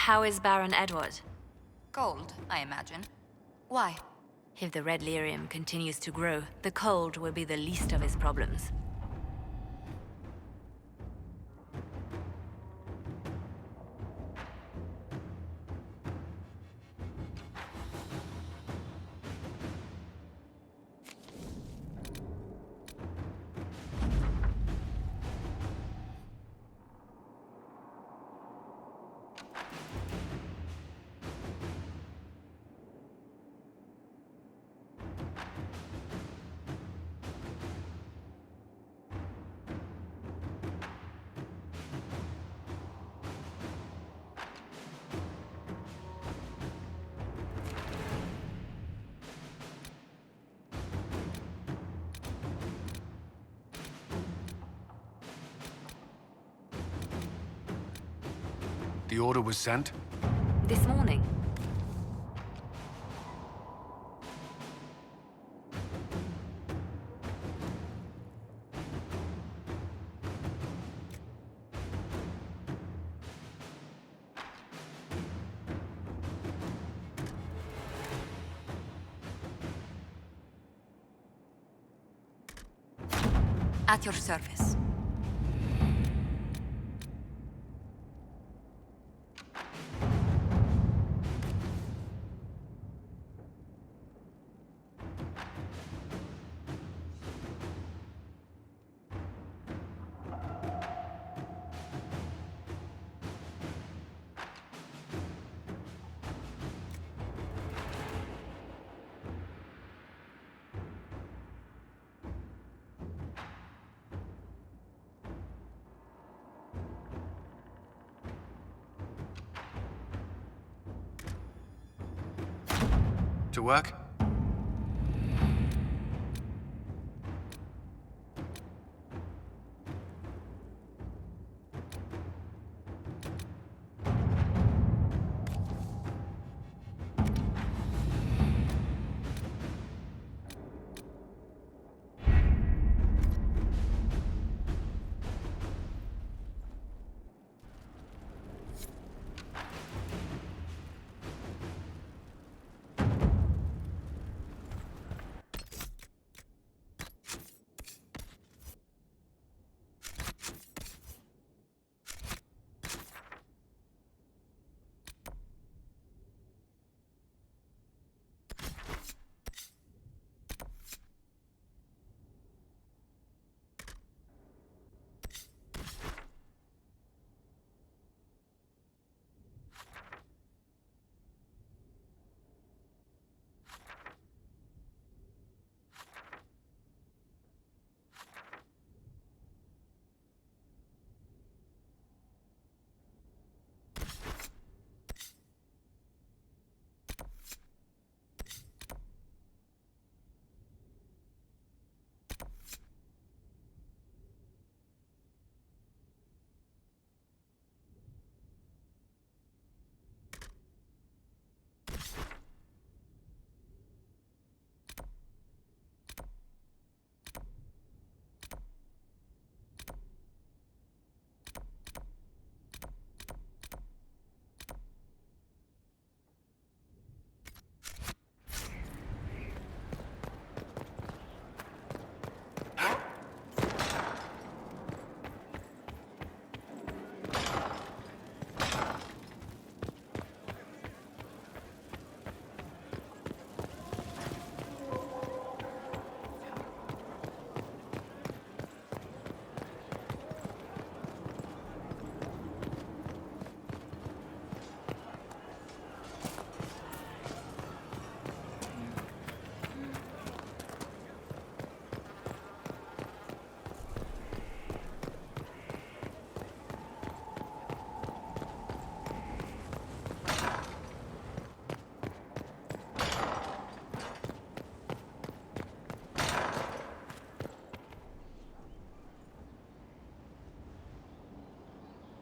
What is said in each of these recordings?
How is Baron Edward? Cold, I imagine. Why? If the red lyrium continues to grow, the cold will be the least of his problems. The order was sent? This morning. At your service. To work?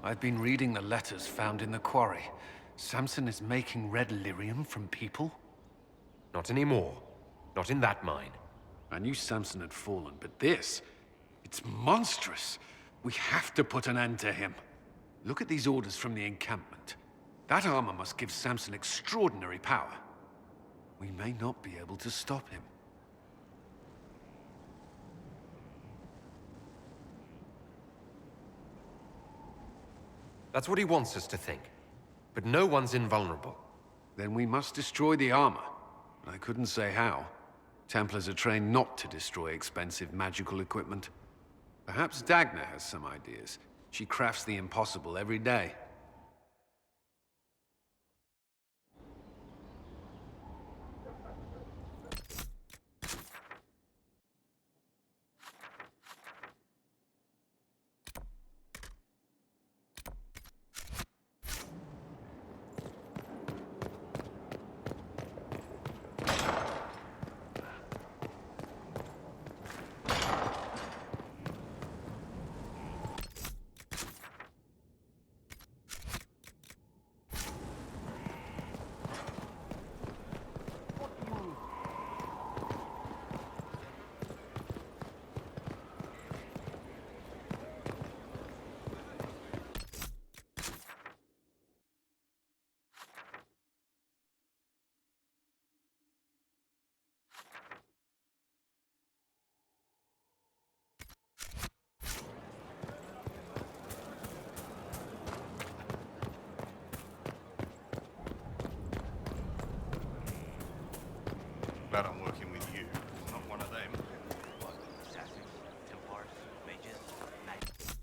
I've been reading the letters found in the quarry. Samson is making red lyrium from people? Not anymore. Not in that mine. I knew Samson had fallen, but this... it's monstrous. We have to put an end to him. Look at these orders from the encampment. That armor must give Samson extraordinary power. We may not be able to stop him. That's what he wants us to think. But no one's invulnerable. Then we must destroy the armor. But I couldn't say how. Templars are trained not to destroy expensive magical equipment. Perhaps Dagna has some ideas. She crafts the impossible every day. Glad I'm working with you. Not one of them. Assassins, Templars, mages, knights.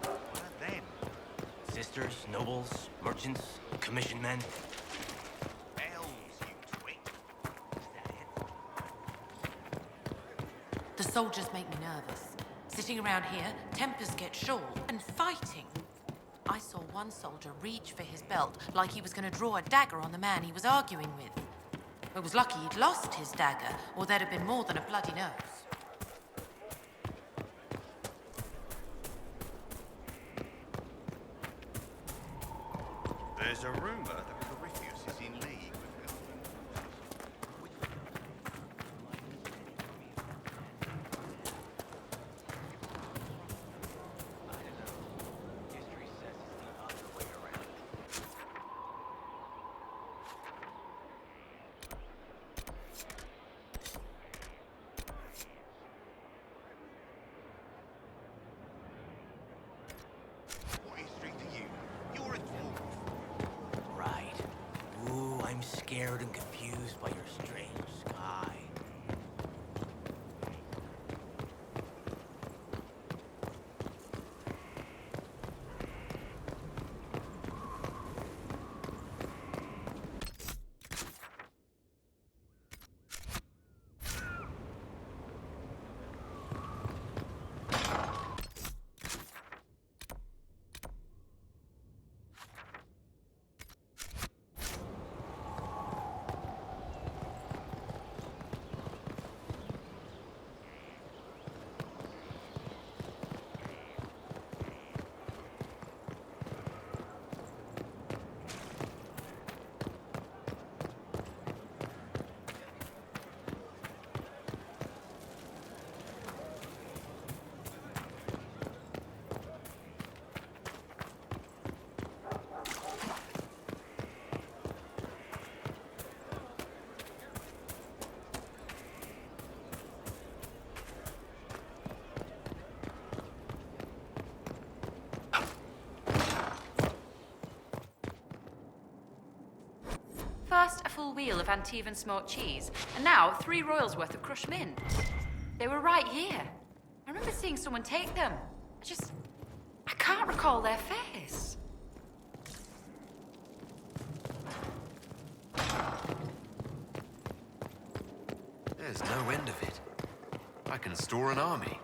What are them? Sisters, nobles, merchants, commission men. Elves, you twit. Is that it? The soldiers make me nervous. Sitting around here, tempers get short, and fighting. I saw one soldier reach for his belt like he was going to draw a dagger on the man he was arguing with. It was lucky he'd lost his dagger, or there'd have been more than a bloody nose. There's a rumor that Corypheus is in league with Elven. I don't know. History says it's the other way around. What history to you? You're a dwarf. Right. Ooh, I'm scared and confused by your strange sky. First, a full wheel of Antivan smoked cheese, and now 3 royals worth of crushed mint. They were right here. I remember seeing someone take them. I can't recall their face. There's no end of it. I can store an army.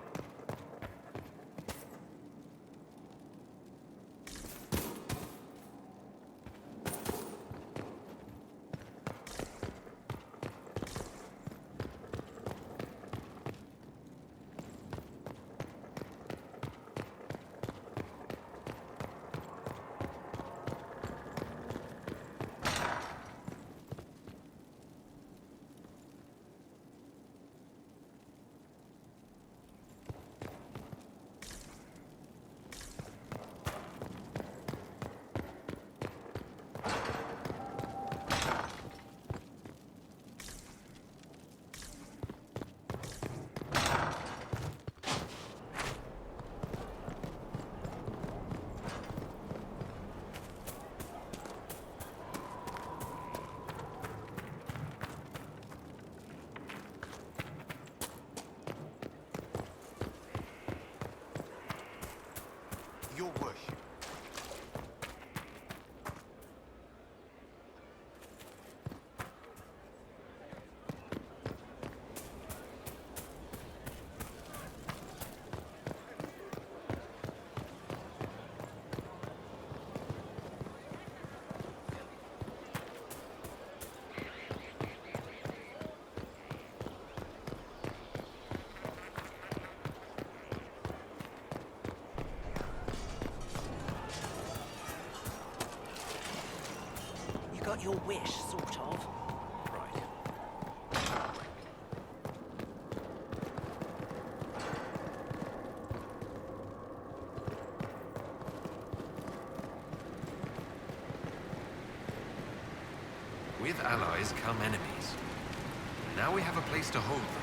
Your worship. You got your wish, sort of. Right. With allies come enemies. Now we have a place to hold them.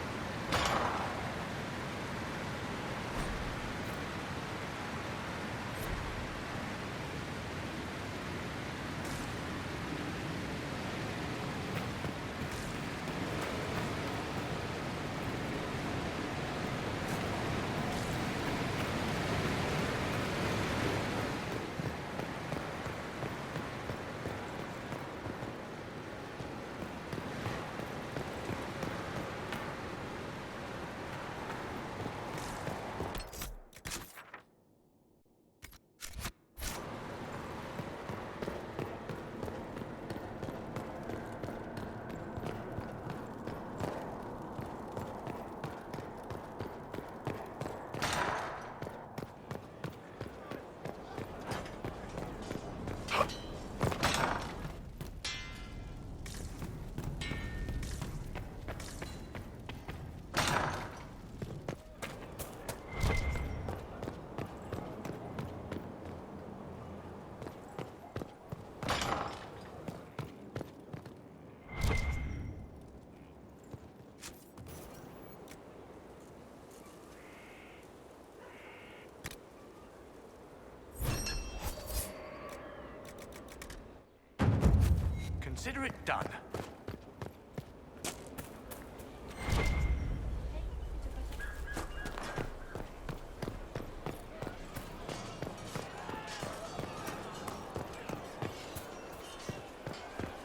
Consider it done.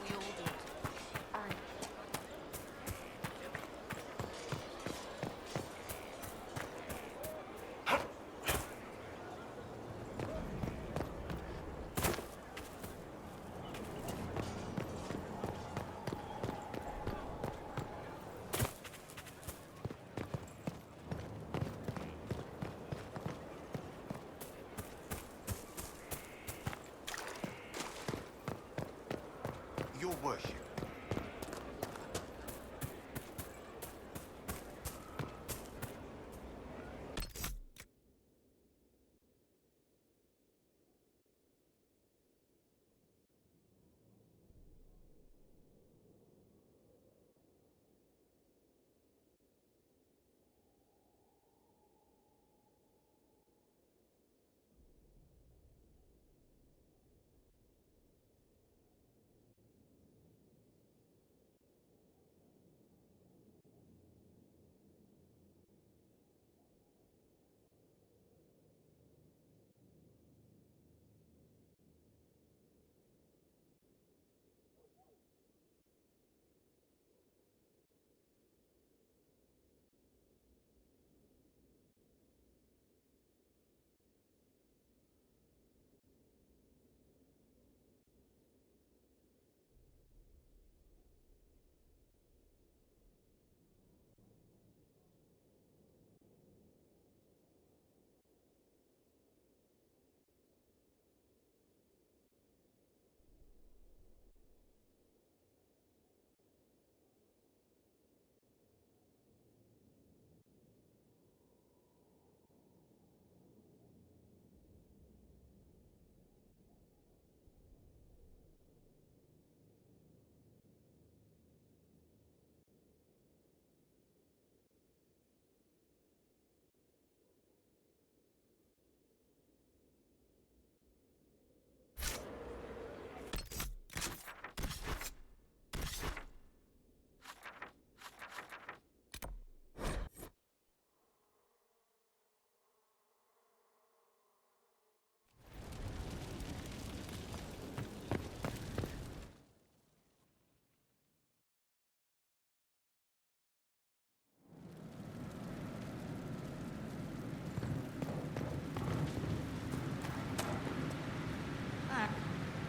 We all do it.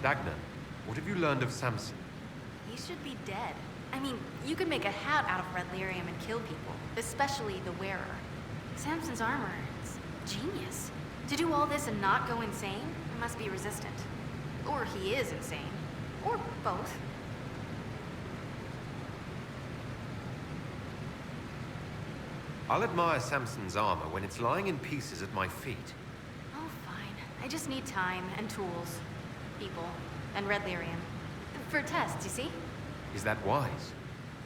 Dagna, what have you learned of Samson? He should be dead. I mean, you could make a hat out of red lyrium and kill people, especially the wearer. Samson's armor, it's genius. To do all this and not go insane, he must be resistant. Or he is insane. Or both. I'll admire Samson's armor when it's lying in pieces at my feet. Oh, fine. I just need time and tools. People. And red lyrium. For tests, you see? Is that wise?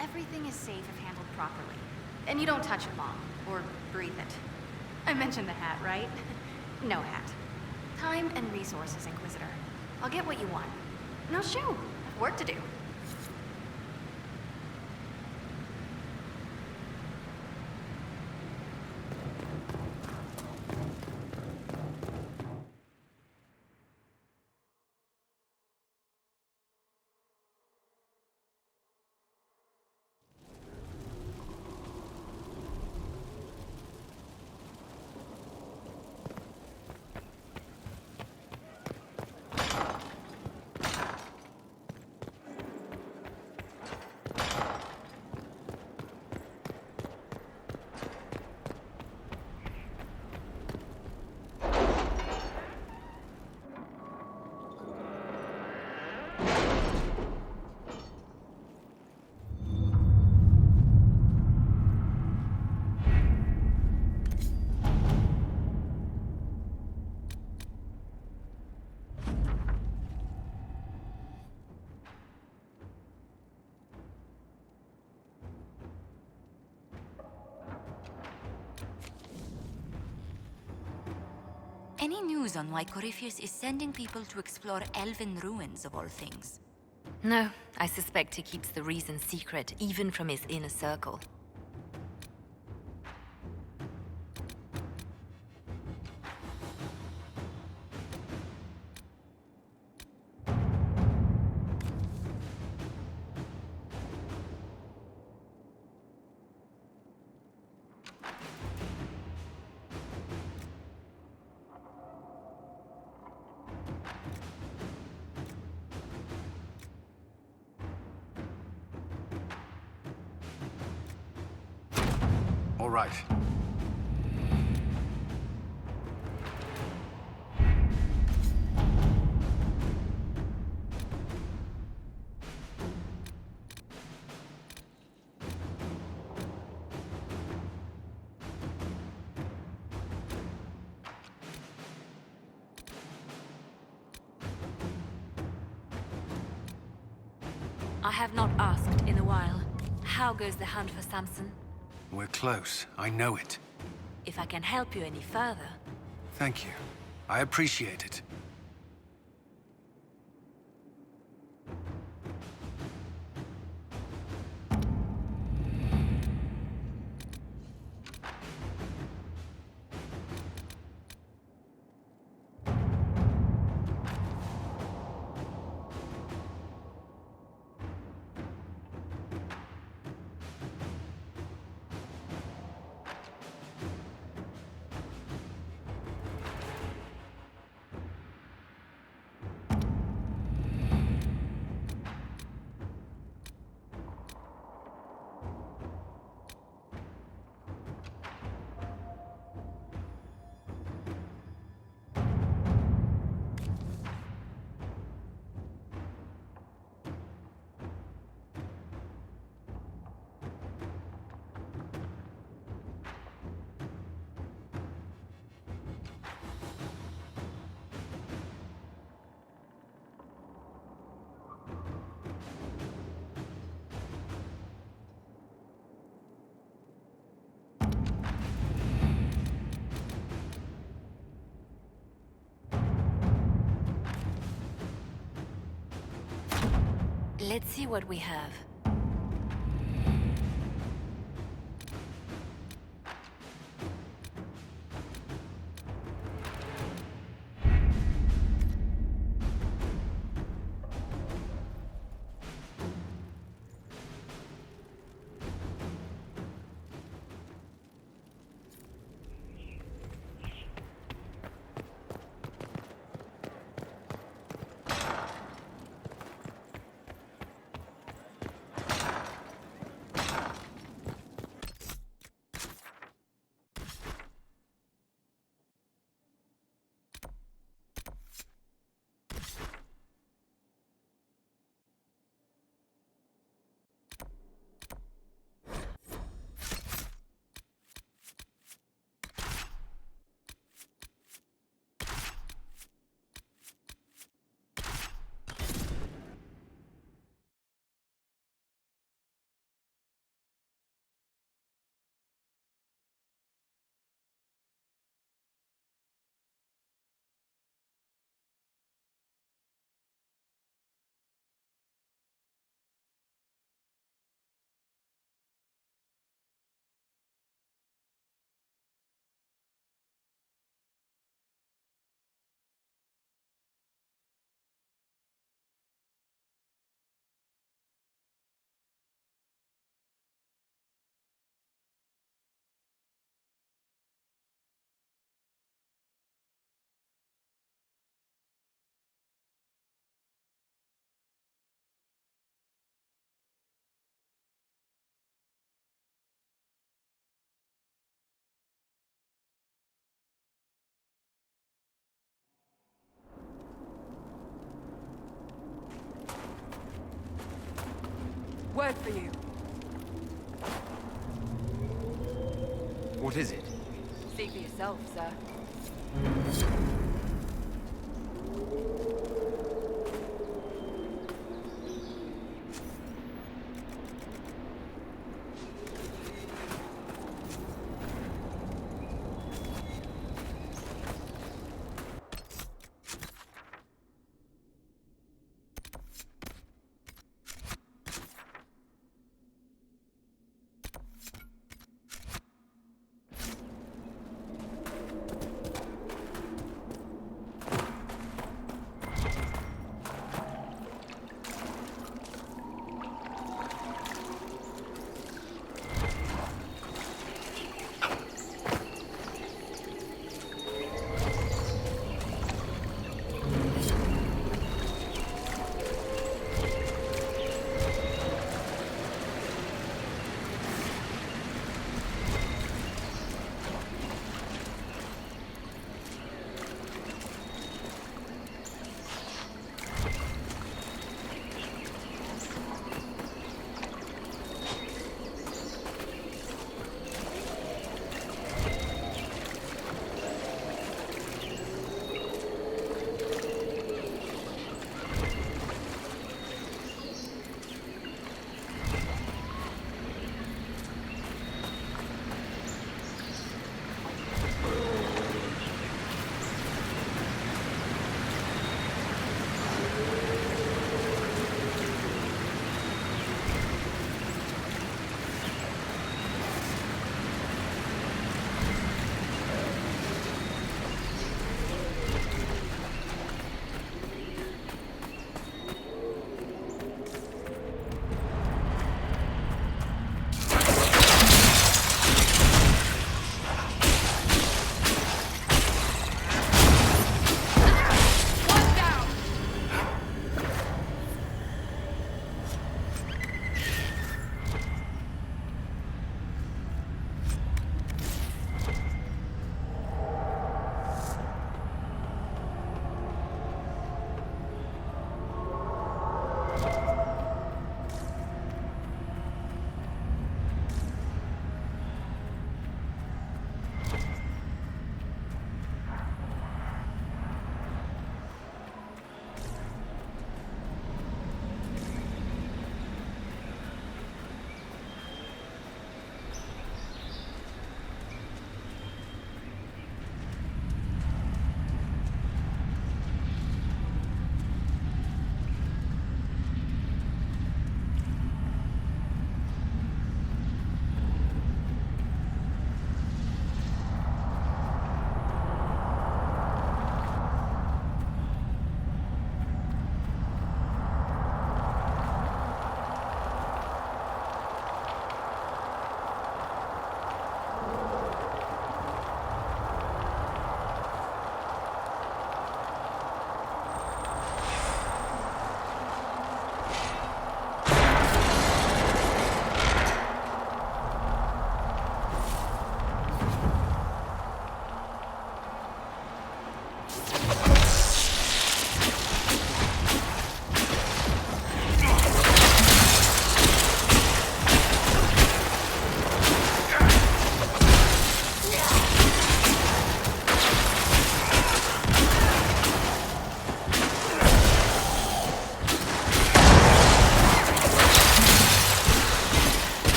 Everything is safe if handled properly. And you don't touch it long, or breathe it. I mentioned the hat, right? No hat. Time and resources, Inquisitor. I'll get what you want. No, shoot. I've work to do. Any news on why Corypheus is sending people to explore elven ruins of all things? No, I suspect he keeps the reason secret, even from his inner circle. All right. I have not asked in a while. How goes the hunt for Samson? We're close. I know it. If I can help you any further... Thank you. I appreciate it. Let's see what we have. word for you. What is it? See for yourself, sir.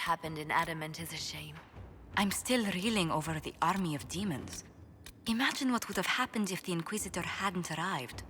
happened in Adamant is a shame. I'm still reeling over the army of demons. Imagine what would have happened if the Inquisitor hadn't arrived.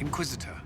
Inquisitor.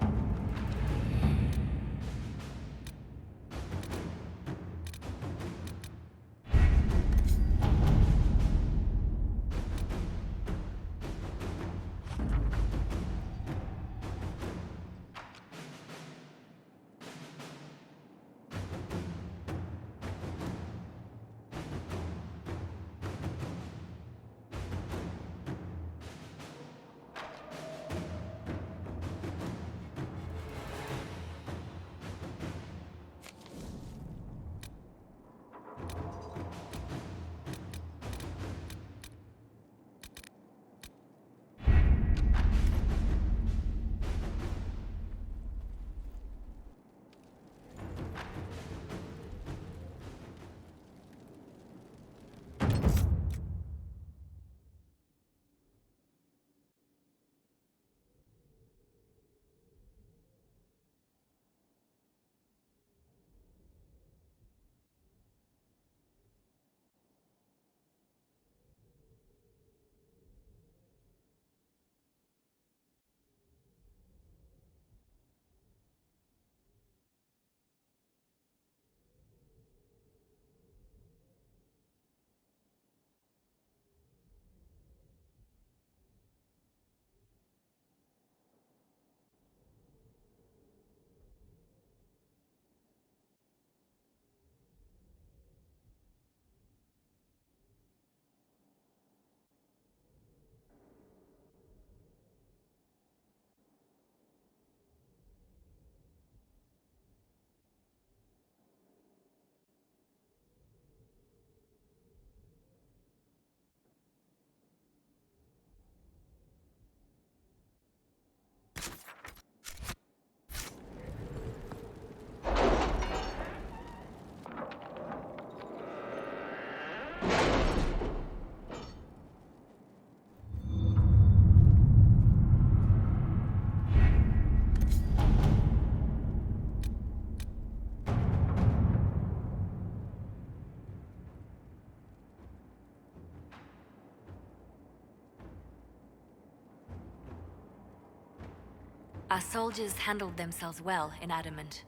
Our soldiers handled themselves well in Adamant.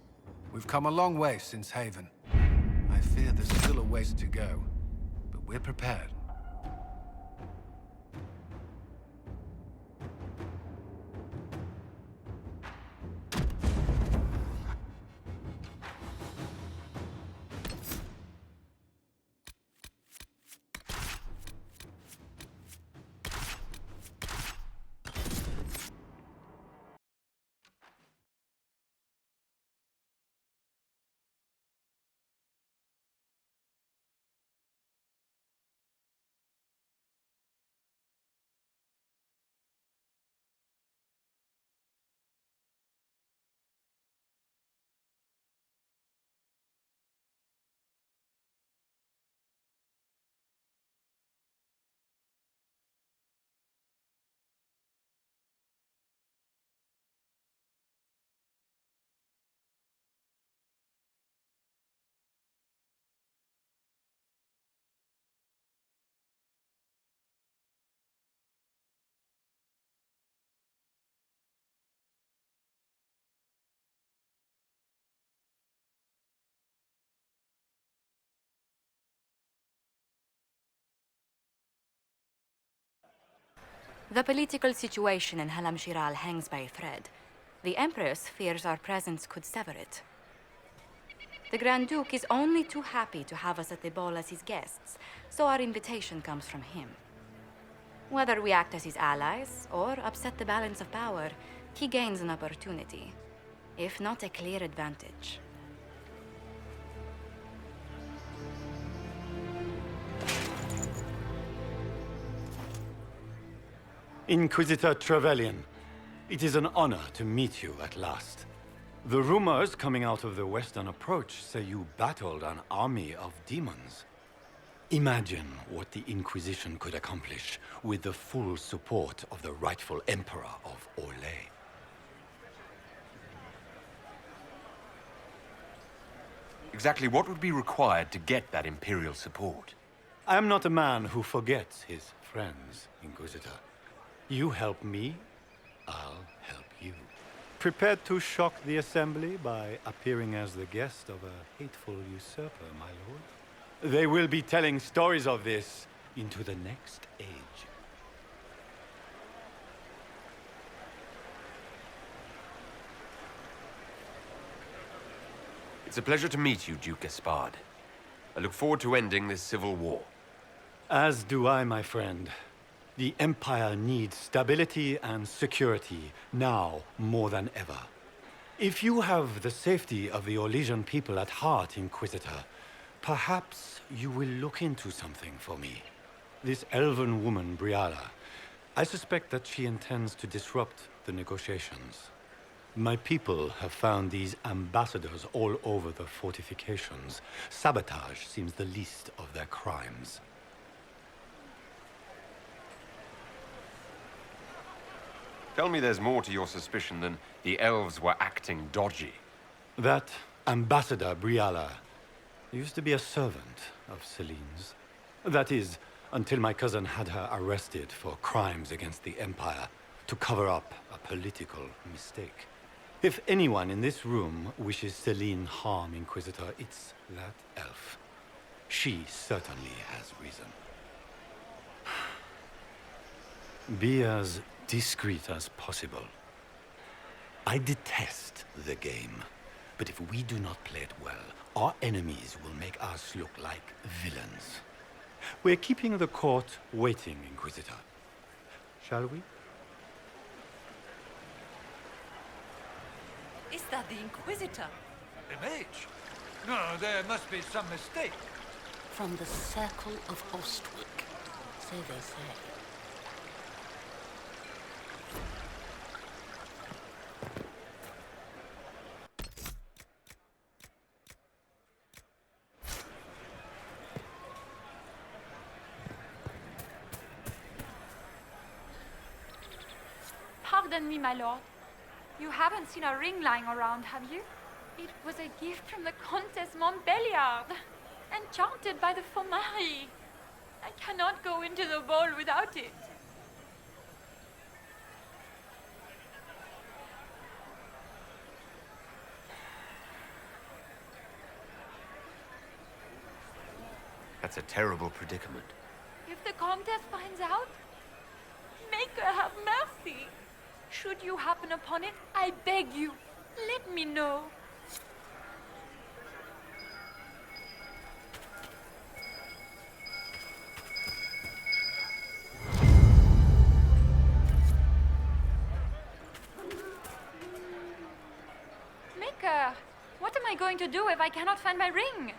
We've come a long way since Haven. I fear there's still a ways to go, but we're prepared. The political situation in Halam Shiral hangs by a thread. The Empress fears our presence could sever it. The Grand Duke is only too happy to have us at the ball as his guests, so our invitation comes from him. Whether we act as his allies or upset the balance of power, he gains an opportunity, if not a clear advantage. Inquisitor Trevelyan, it is an honor to meet you at last. The rumors coming out of the Western Approach say you battled an army of demons. Imagine what the Inquisition could accomplish with the full support of the rightful Emperor of Orlais. Exactly what would be required to get that Imperial support? I am not a man who forgets his friends, Inquisitor. You help me, I'll help you. Prepared to shock the Assembly by appearing as the guest of a hateful usurper, my lord? They will be telling stories of this into the next age. It's a pleasure to meet you, Duke Gaspard. I look forward to ending this civil war. As do I, my friend. The Empire needs stability and security, now more than ever. If you have the safety of the Orlesian people at heart, Inquisitor, perhaps you will look into something for me. This elven woman, Briala, I suspect that she intends to disrupt the negotiations. My people have found these ambassadors all over the fortifications. Sabotage seems the least of their crimes. Tell me there's more to your suspicion than the elves were acting dodgy. That Ambassador Briala used to be a servant of Celine's. That is, until my cousin had her arrested for crimes against the Empire to cover up a political mistake. If anyone in this room wishes Celine harm, Inquisitor, it's that elf. She certainly has reason. Be as discreet as possible. I detest the game, but if we do not play it well, our enemies will make us look like villains. We're keeping the court waiting, Inquisitor. Shall we? Is that the Inquisitor? The mage? No, there must be some mistake. From the Circle of Ostwick, so they say. Pardon me, my lord. You haven't seen a ring lying around, have you? It was a gift from the Countess Montbelliard, enchanted by the Fomari. I cannot go into the ball without it. That's a terrible predicament. If the Countess finds out, make her have mercy. Should you happen upon it, I beg you, let me know. Maker, what am I going to do if I cannot find my ring?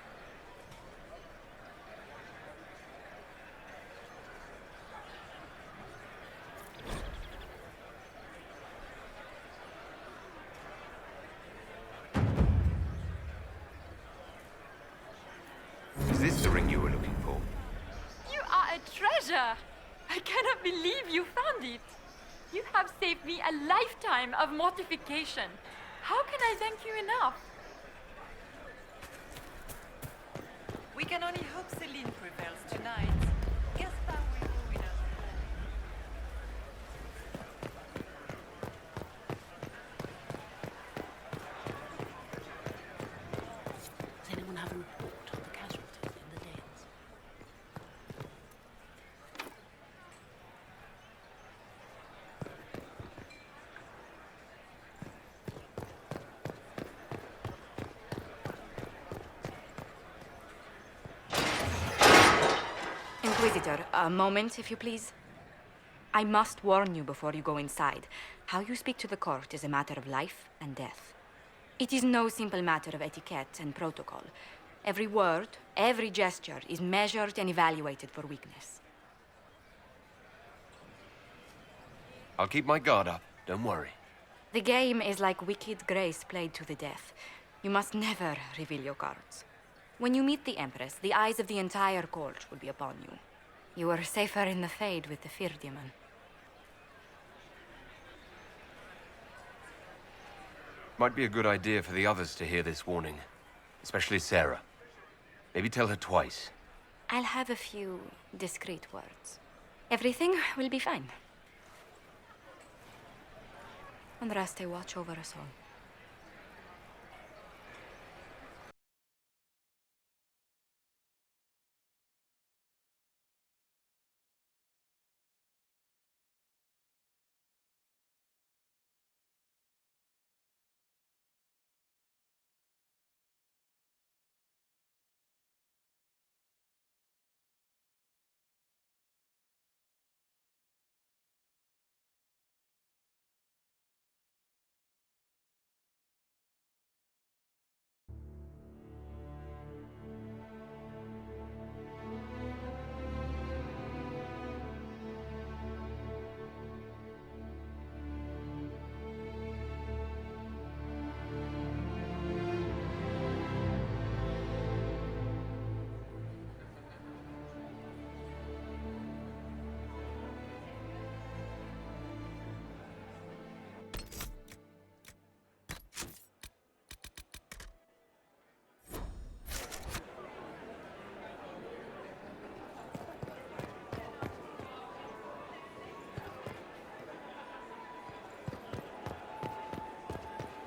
Is this the ring you were looking for? You are a treasure! I cannot believe you found it. You have saved me a lifetime of mortification. How can I thank you enough? We can only hope Celine prevails tonight. Gaspard will go with us. Does anyone have a report on the casualties in the Dales? Inquisitor, a moment, if you please. I must warn you before you go inside. How you speak to the court is a matter of life and death. It is no simple matter of etiquette and protocol. Every word, every gesture is measured and evaluated for weakness. I'll keep my guard up, don't worry. The game is like wicked grace played to the death. You must never reveal your cards. When you meet the Empress, the eyes of the entire court will be upon you. You are safer in the Fade with the Fear Demon. Might be a good idea for the others to hear this warning. Especially Sarah. Maybe tell her twice. I'll have a few discreet words. Everything will be fine. Andraste, watch over us all.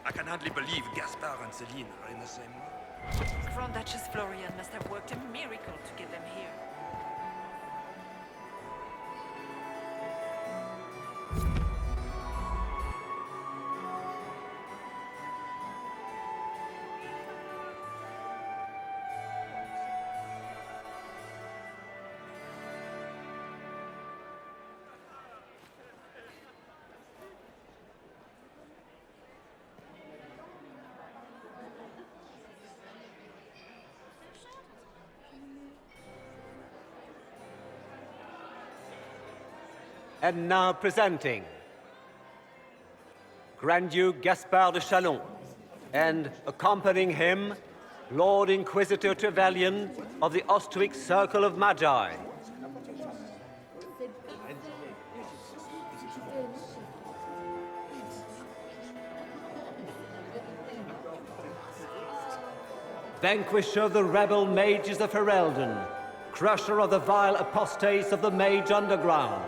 I can hardly believe Gaspard and Celine are in the same room. Grand Duchess Florian must have worked a miracle to get them here. And now presenting Grand Duke Gaspard de Chalon, and accompanying him, Lord Inquisitor Trevelyan of the Ostrich Circle of Magi. Vanquisher of the rebel mages of Ferelden, crusher of the vile apostates of the Mage Underground.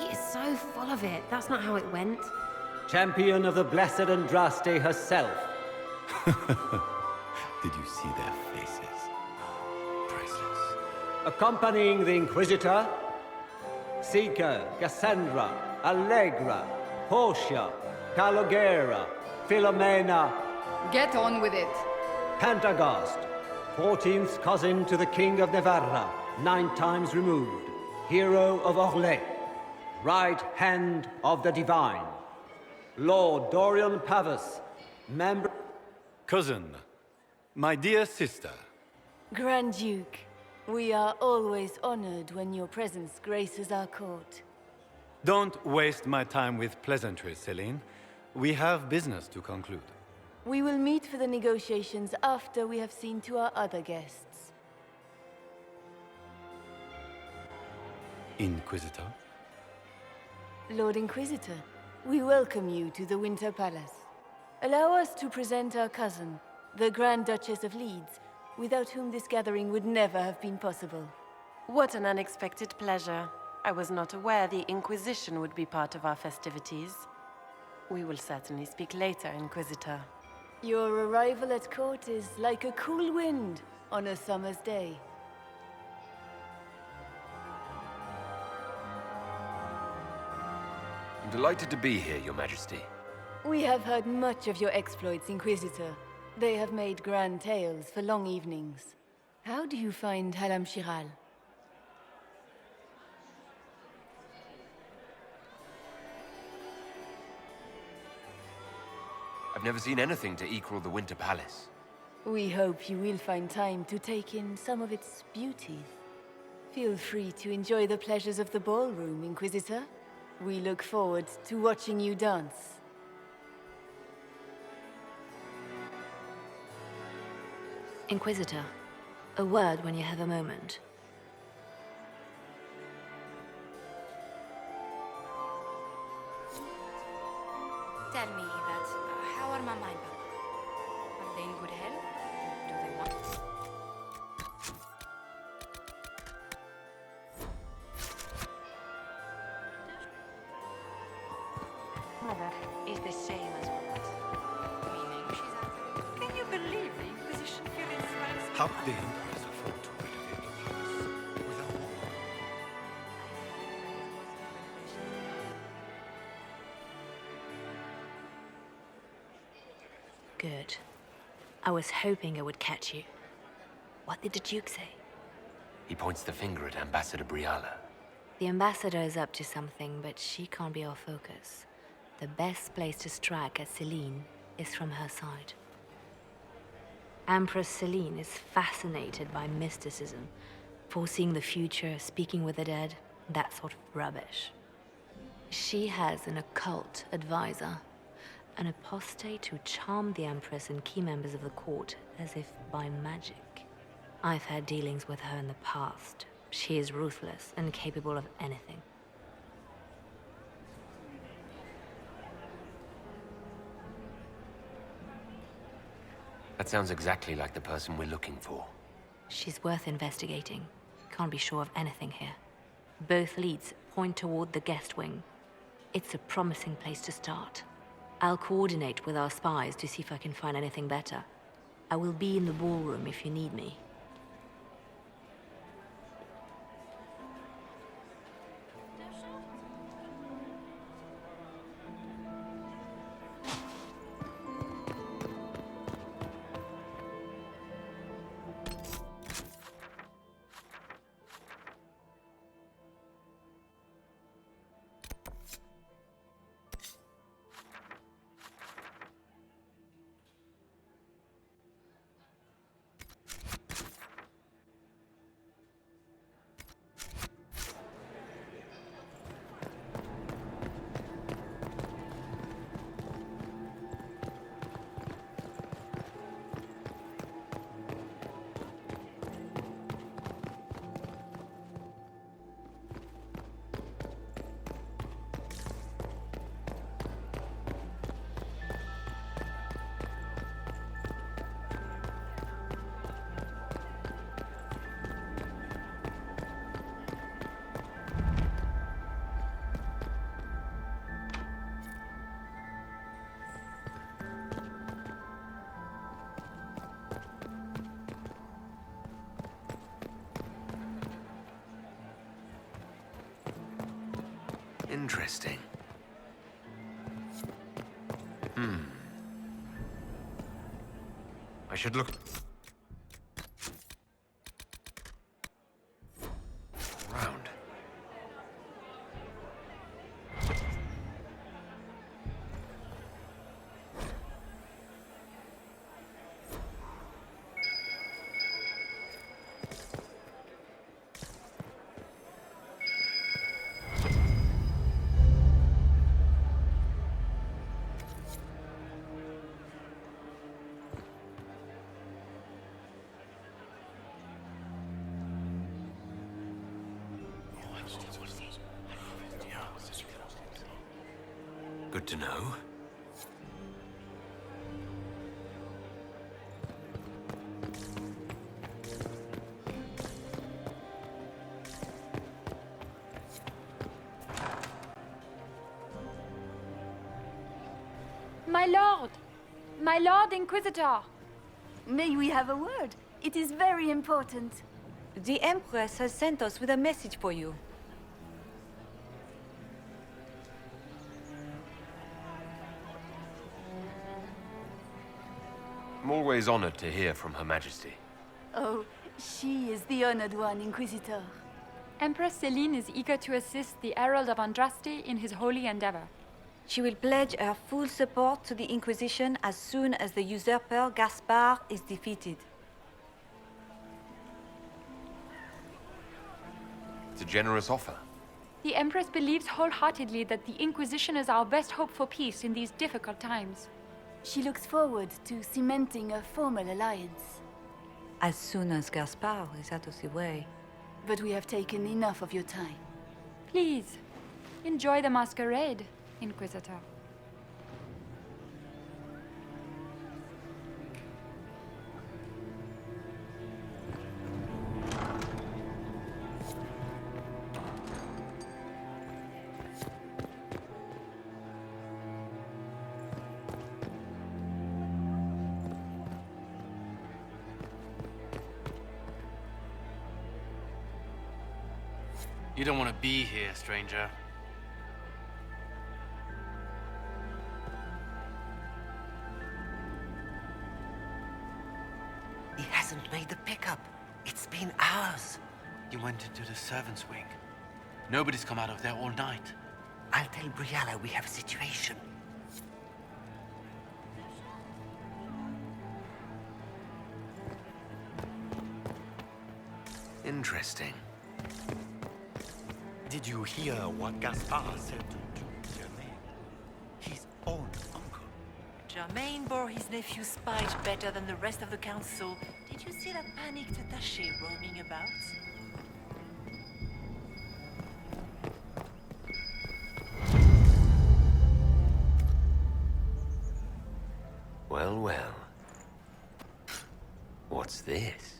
He is so full of it. That's not how it went. Champion of the blessed Andraste herself. Did you see their faces? Priceless. Accompanying the Inquisitor, Seeker, Cassandra, Allegra, Portia, Calogera, Philomena. Get on with it. Pantagast, 14th cousin to the King of Navarra, 9 times removed, hero of Orlais. Right hand of the divine. Lord Dorian Pavus, member... Cousin, my dear sister. Grand Duke, we are always honored when your presence graces our court. Don't waste my time with pleasantries, Celine. We have business to conclude. We will meet for the negotiations after we have seen to our other guests. Inquisitor? Lord Inquisitor, we welcome you to the Winter Palace. Allow us to present our cousin, the Grand Duchess of Leeds, without whom this gathering would never have been possible. What an unexpected pleasure. I was not aware the Inquisition would be part of our festivities. We will certainly speak later, Inquisitor. Your arrival at court is like a cool wind on a summer's day. I'm delighted to be here, Your Majesty. We have heard much of your exploits, Inquisitor. They have made grand tales for long evenings. How do you find Halam Shiral? I've never seen anything to equal the Winter Palace. We hope you will find time to take in some of its beauties. Feel free to enjoy the pleasures of the ballroom, Inquisitor. We look forward to watching you dance. Inquisitor, a word when you have a moment. Tell me that. How are Mama and Papa? Are they in good health? Do they want? Mother is the same as always. Meaning she's absolutely. Can you believe the Inquisition feeling threats? How could the Emperors afford to renovate the palace without war? Good. I was hoping I would catch you. What did the Duke say? He points the finger at Ambassador Briala. The ambassador is up to something, but she can't be our focus. The best place to strike at Celine is from her side. Empress Celine is fascinated by mysticism, foreseeing the future, speaking with the dead, that sort of rubbish. She has an occult advisor, an apostate who charmed the Empress and key members of the court as if by magic. I've had dealings with her in the past. She is ruthless and capable of anything. That sounds exactly like the person we're looking for. She's worth investigating. Can't be sure of anything here. Both leads point toward the guest wing. It's a promising place to start. I'll coordinate with our spies to see if I can find anything better. I will be in the ballroom if you need me. Interesting. I should look around. Good to know. My lord! My lord Inquisitor! May we have a word? It is very important. The Empress has sent us with a message for you. I'm always honored to hear from Her Majesty. Oh, she is the honored one, Inquisitor. Empress Celine is eager to assist the Herald of Andraste in his holy endeavor. She will pledge her full support to the Inquisition as soon as the usurper Gaspar is defeated. It's a generous offer. The Empress believes wholeheartedly that the Inquisition is our best hope for peace in these difficult times. She looks forward to cementing a formal alliance. As soon as Gaspar is out of the way. But we have taken enough of your time. Please, enjoy the masquerade, Inquisitor. You don't want to be here, stranger. He hasn't made the pickup. It's been hours. You went into the servants' wing. Nobody's come out of there all night. I'll tell Brianna we have a situation. Interesting. Did you hear what Gaspar said to Germain? His own uncle. Germain bore his nephew's spite better than the rest of the council. Did you see that panicked attaché roaming about? Well, well. What's this?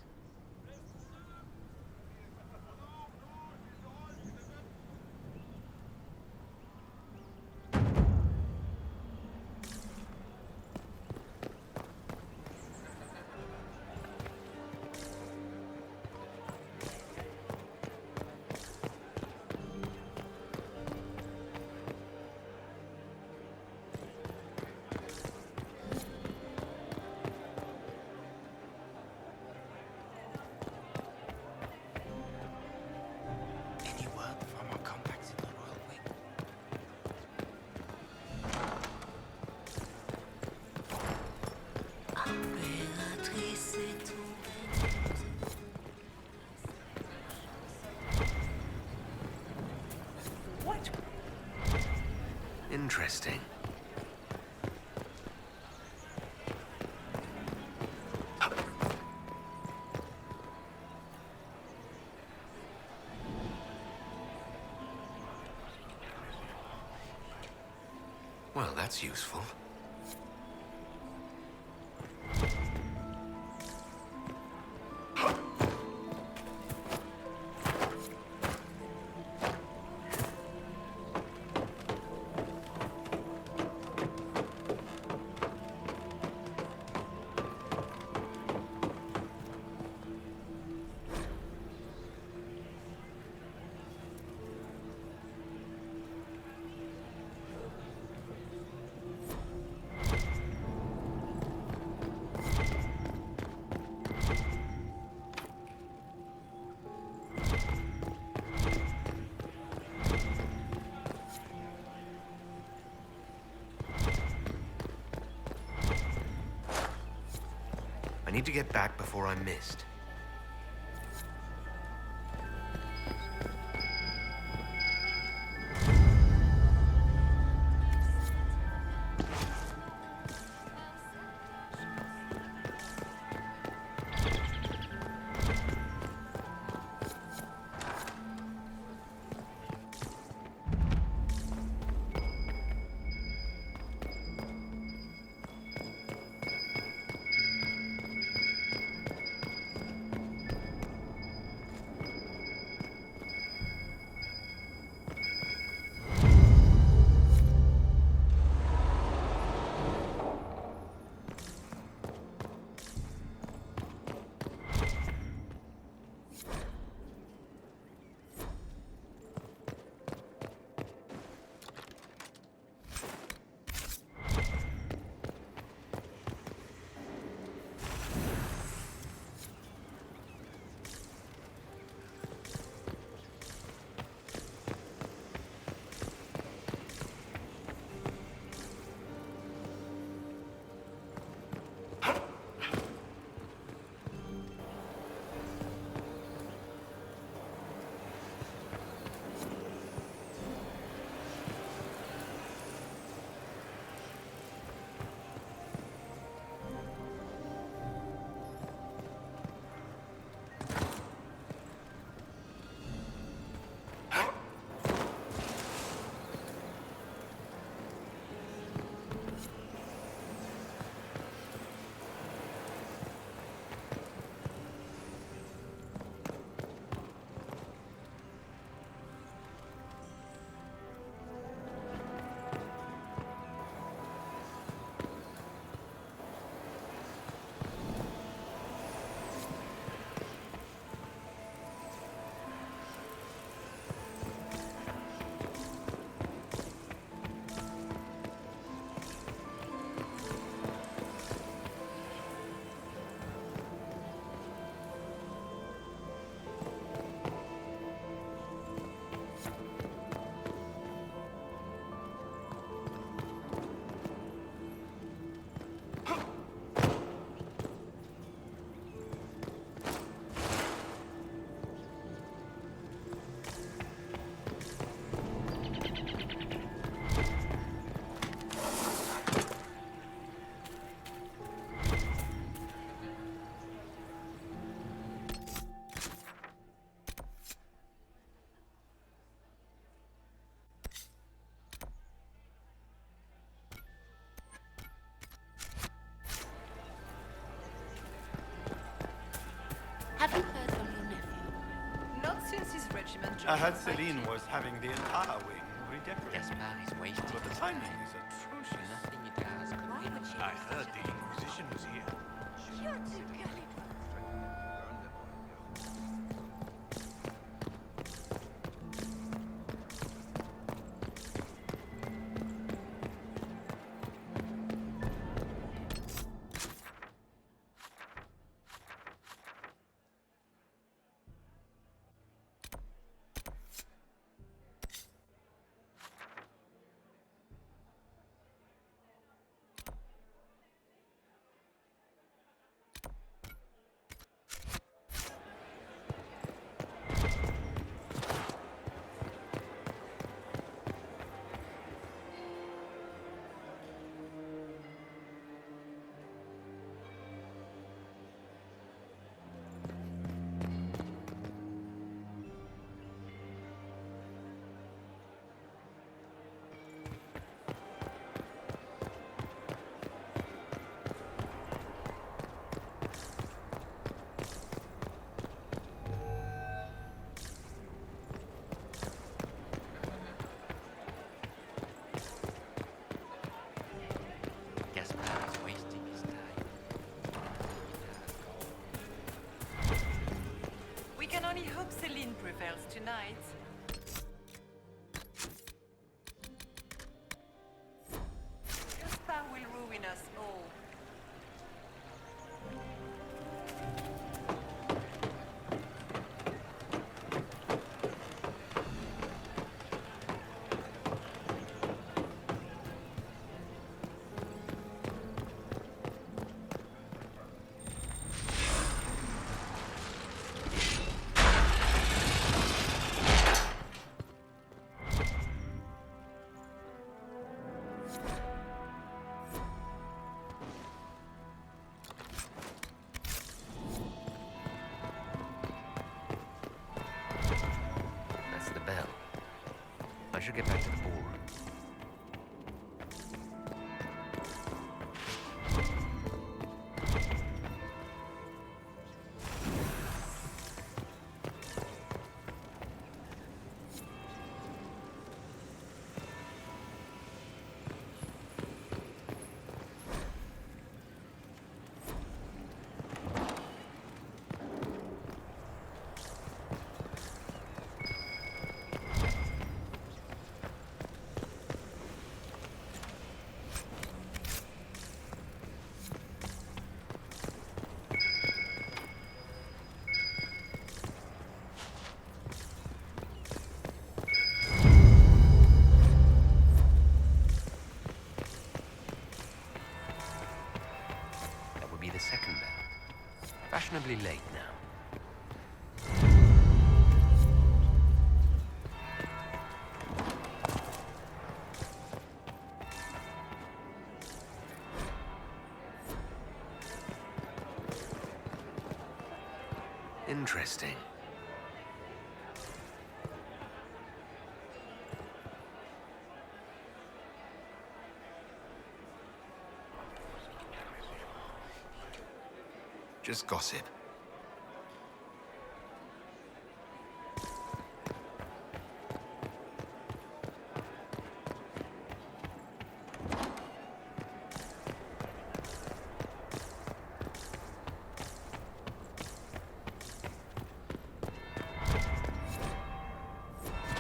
Interesting. Well, that's useful. I need to get back before I'm missed. Have you heard from your nephew? Not since his regiment. I heard Celine was having the entire wing redecorated. Gaspard is wasting But the his timing time. is atrocious. Nothing he does could I heard the Inquisition was here. You're too gullible. Gaspard is wasting his time. We can only hope Celine prevails tonight. Gaspard will ruin us all. That's the bell. I should get back to the ballroom. Be the second bell. Fashionably late now. Interesting. Just gossip.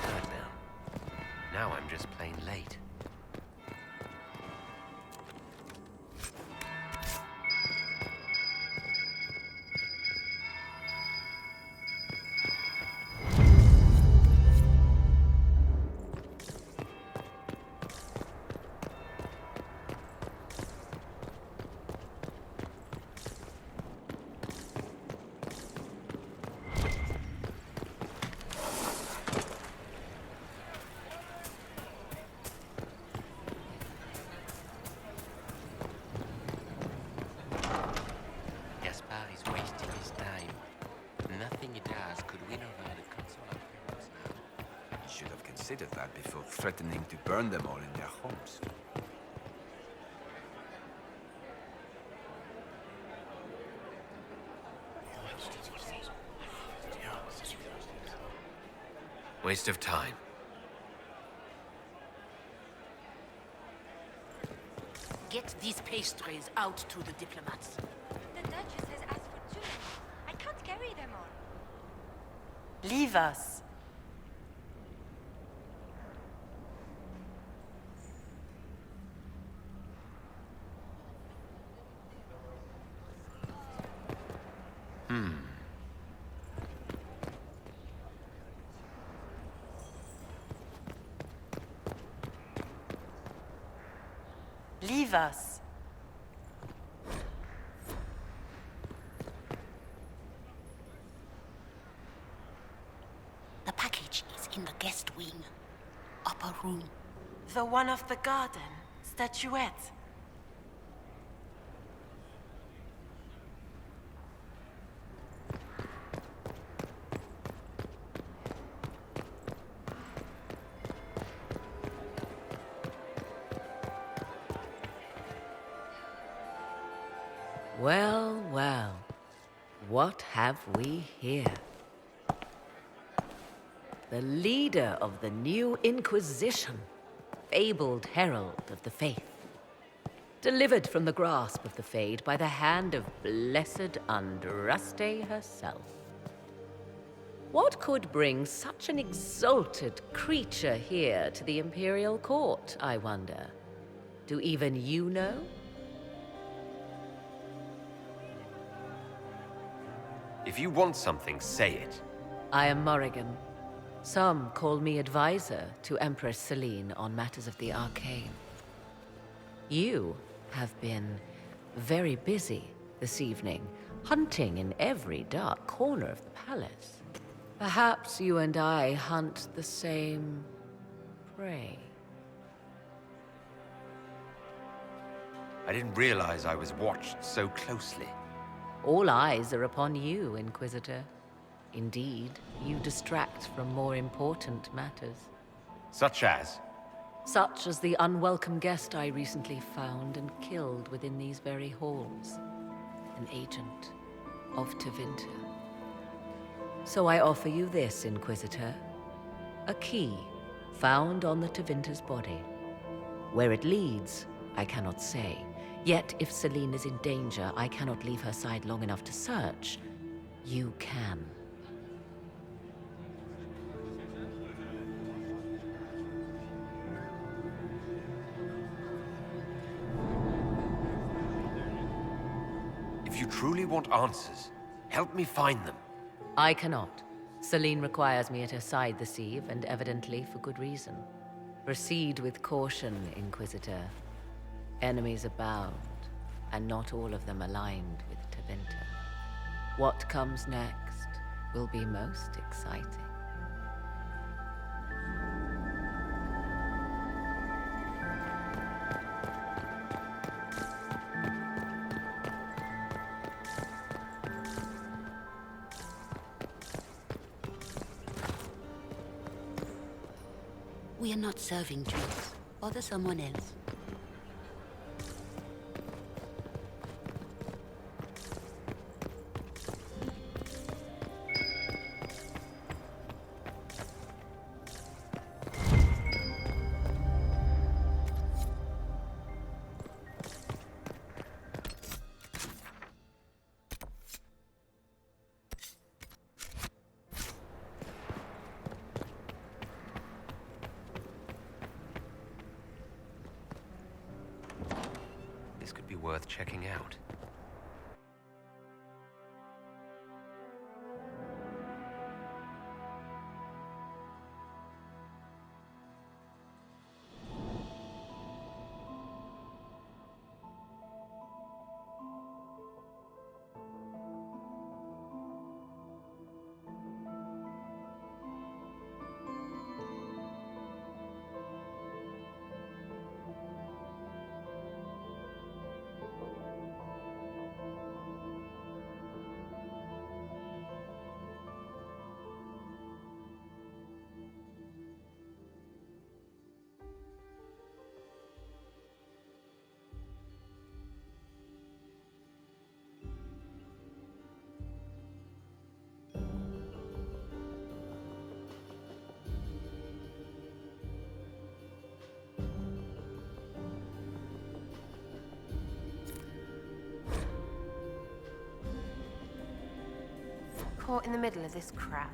Right now I'm just plain late. considered that before threatening to burn them all in their homes. Waste of time. Get these pastries out to the diplomats. The Duchess has asked for 2. I can't carry them all. Leave us. Leave us. The package is in the guest wing. Upper room. The one of the garden. Statuette. Well, well. What have we here? The leader of the new Inquisition, fabled herald of the faith. Delivered from the grasp of the Fade by the hand of blessed Andraste herself. What could bring such an exalted creature here to the Imperial Court, I wonder? Do even you know? If you want something, say it. I am Morrigan. Some call me advisor to Empress Celine on matters of the arcane. You have been very busy this evening, hunting in every dark corner of the palace. Perhaps you and I hunt the same prey. I didn't realize I was watched so closely. All eyes are upon you, Inquisitor. Indeed, you distract from more important matters. Such as? Such as the unwelcome guest I recently found and killed within these very halls. An agent of Tevinter. So I offer you this, Inquisitor. A key found on the Tevinter's body. Where it leads, I cannot say. Yet, if Celine is in danger, I cannot leave her side long enough to search. You can. If you truly want answers, help me find them. I cannot. Celine requires me at her side this eve, and evidently for good reason. Proceed with caution, Inquisitor. Enemies abound, and not all of them aligned with Tevinter. What comes next will be most exciting. We are not serving drinks. Bother someone else. This could be worth checking out. caught in the middle of this crap?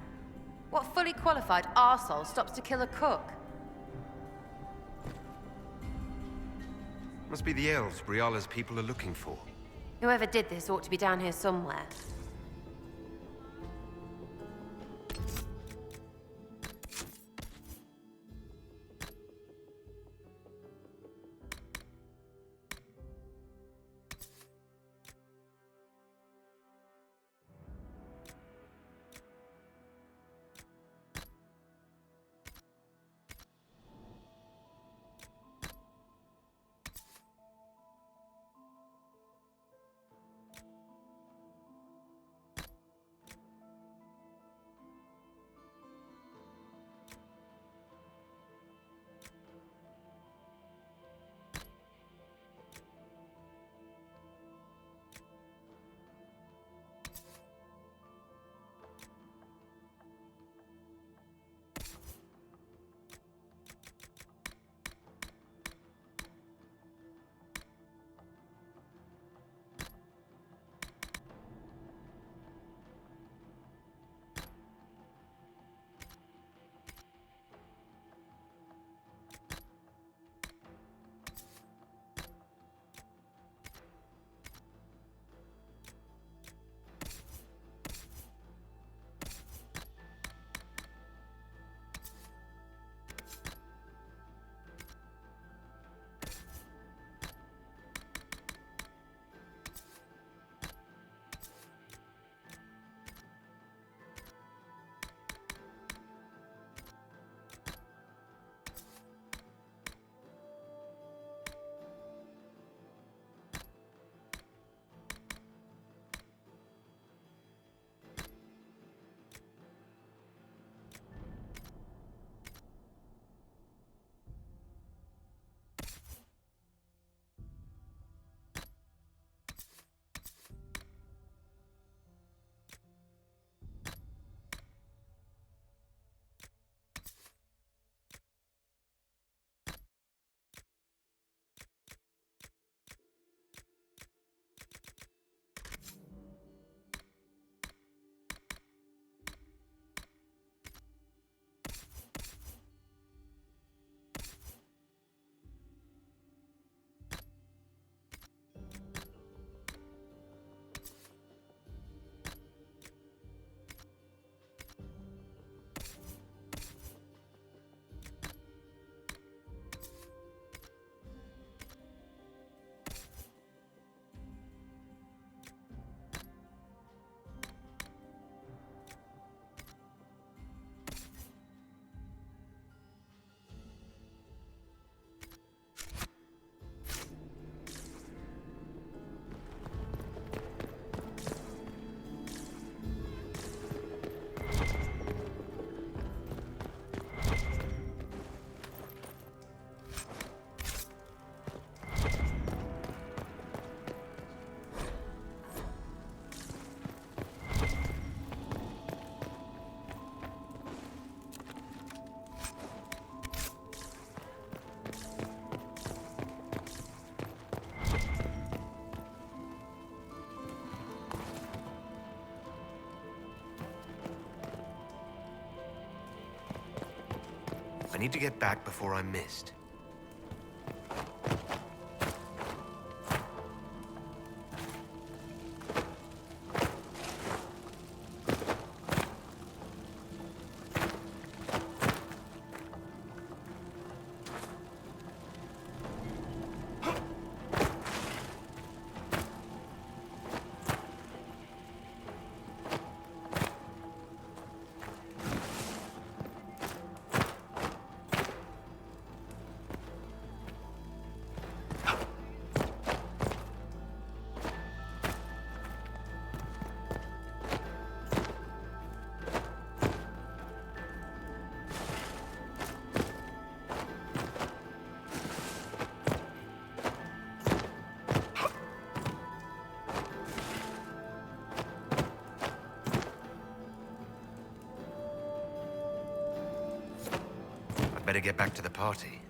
What fully qualified arsehole stops to kill a cook? Must be the elves Briala's people are looking for. Whoever did this ought to be down here somewhere. I need to get back before I'm missed. Better get back to the party.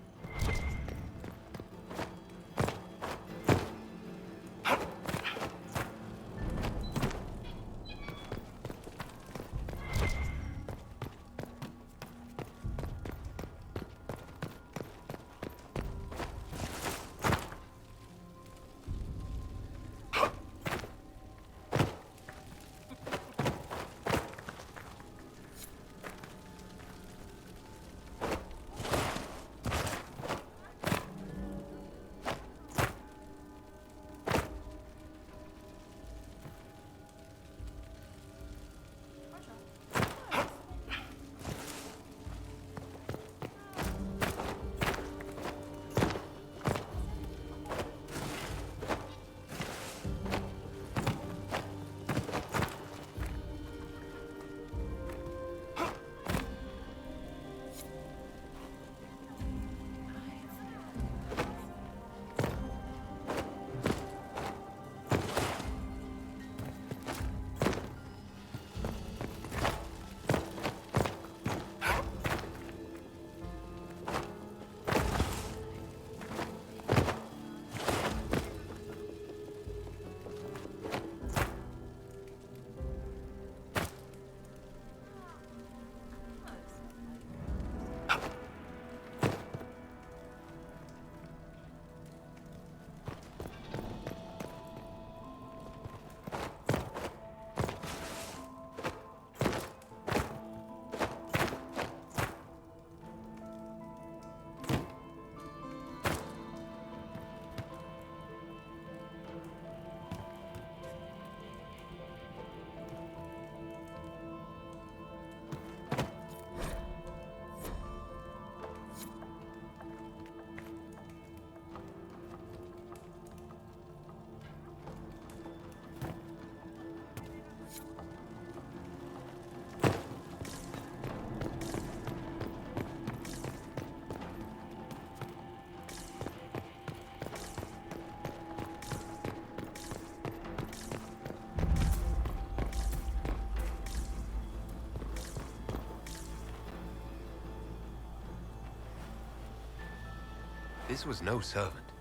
This was no servant.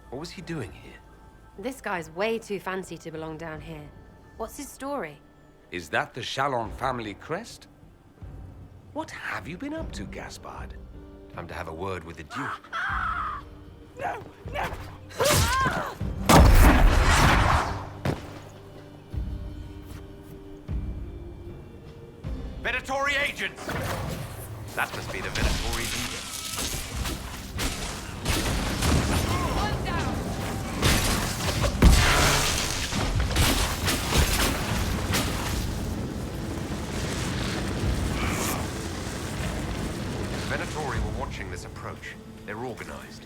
What was he doing here? This guy's way too fancy to belong down here. What's his story? Is that the Chalon family crest? What have you been up to, Gaspard? Time to have a word with the Duke. No! No! Venatori agents! That must be the Venatori leader. Venatori were watching this approach. They're organized.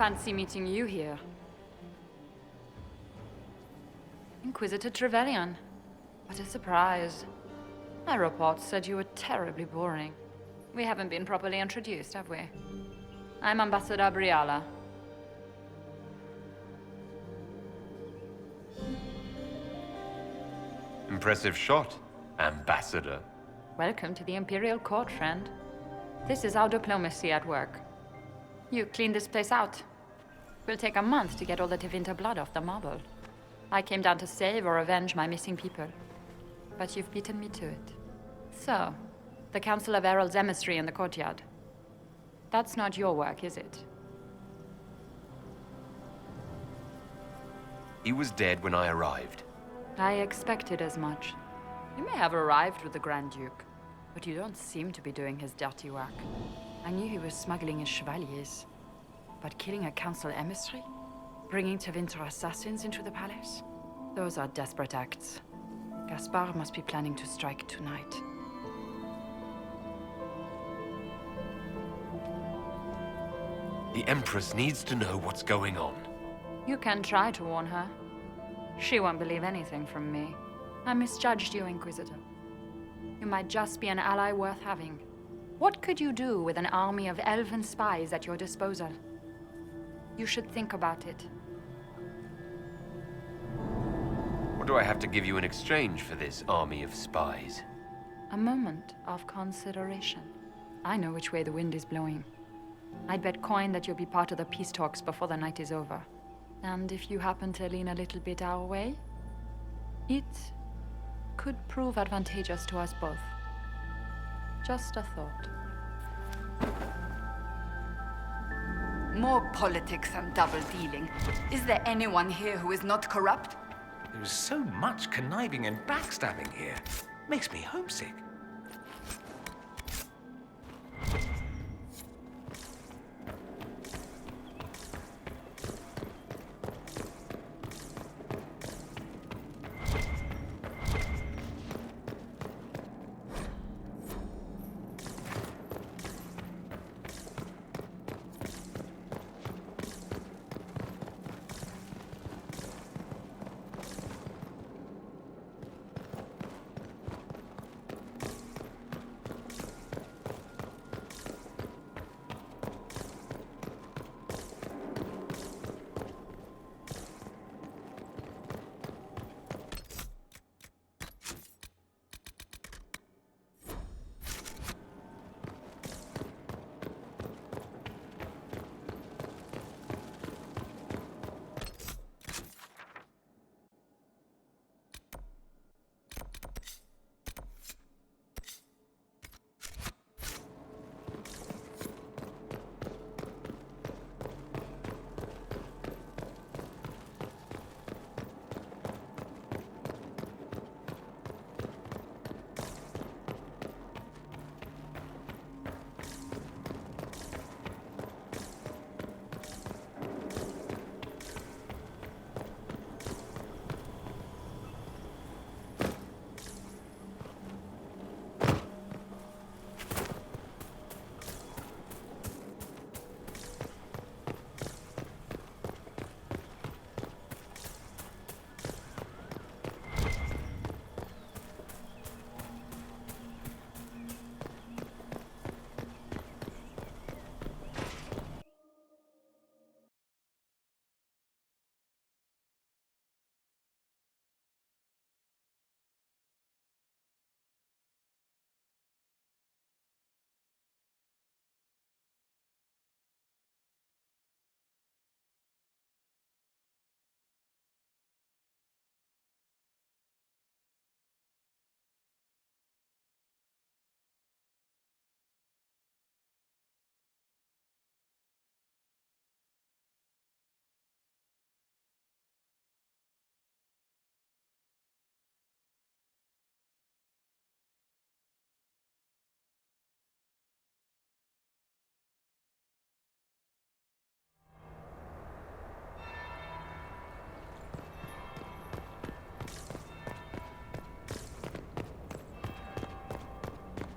Fancy meeting you here. Inquisitor Trevelyan. What a surprise. My reports said you were terribly boring. We haven't been properly introduced, have we? I'm Ambassador Briala. Impressive shot, Ambassador. Welcome to the Imperial Court, friend. This is our diplomacy at work. You cleaned this place out. Will take a month to get all the Tevinter blood off the marble. I came down to save or avenge my missing people. But you've beaten me to it. So, the Council of Herald's emissary in the courtyard. That's not your work, is it? He was dead when I arrived. I expected as much. You may have arrived with the Grand Duke, but you don't seem to be doing his dirty work. I knew he was smuggling his chevaliers. But killing a council emissary? Bringing Tevinter assassins into the palace? Those are desperate acts. Gaspard must be planning to strike tonight. The Empress needs to know what's going on. You can try to warn her. She won't believe anything from me. I misjudged you, Inquisitor. You might just be an ally worth having. What could you do with an army of elven spies at your disposal? You should think about it. What do I have to give you in exchange for this army of spies? A moment of consideration. I know which way the wind is blowing. I'd bet coin that you'll be part of the peace talks before the night is over. And if you happen to lean a little bit our way, it could prove advantageous to us both. Just a thought. More politics and double-dealing. Is there anyone here who is not corrupt? There is so much conniving and backstabbing here. Makes me homesick.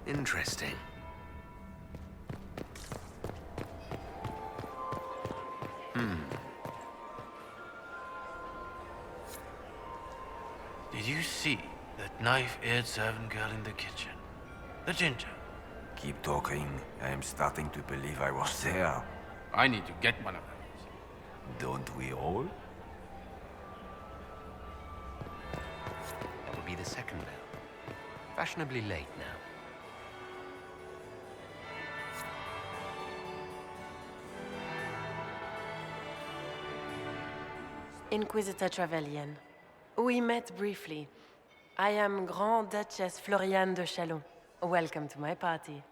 Interesting. see that knife-eared servant girl in the kitchen? The ginger. Keep talking. I am starting to believe I was there. I need to get one of those. Don't we all? That will be the second bell. Fashionably late now. Inquisitor Trevelyan. We met briefly. I am Grand Duchess Floriane de Chalon. Welcome to my party.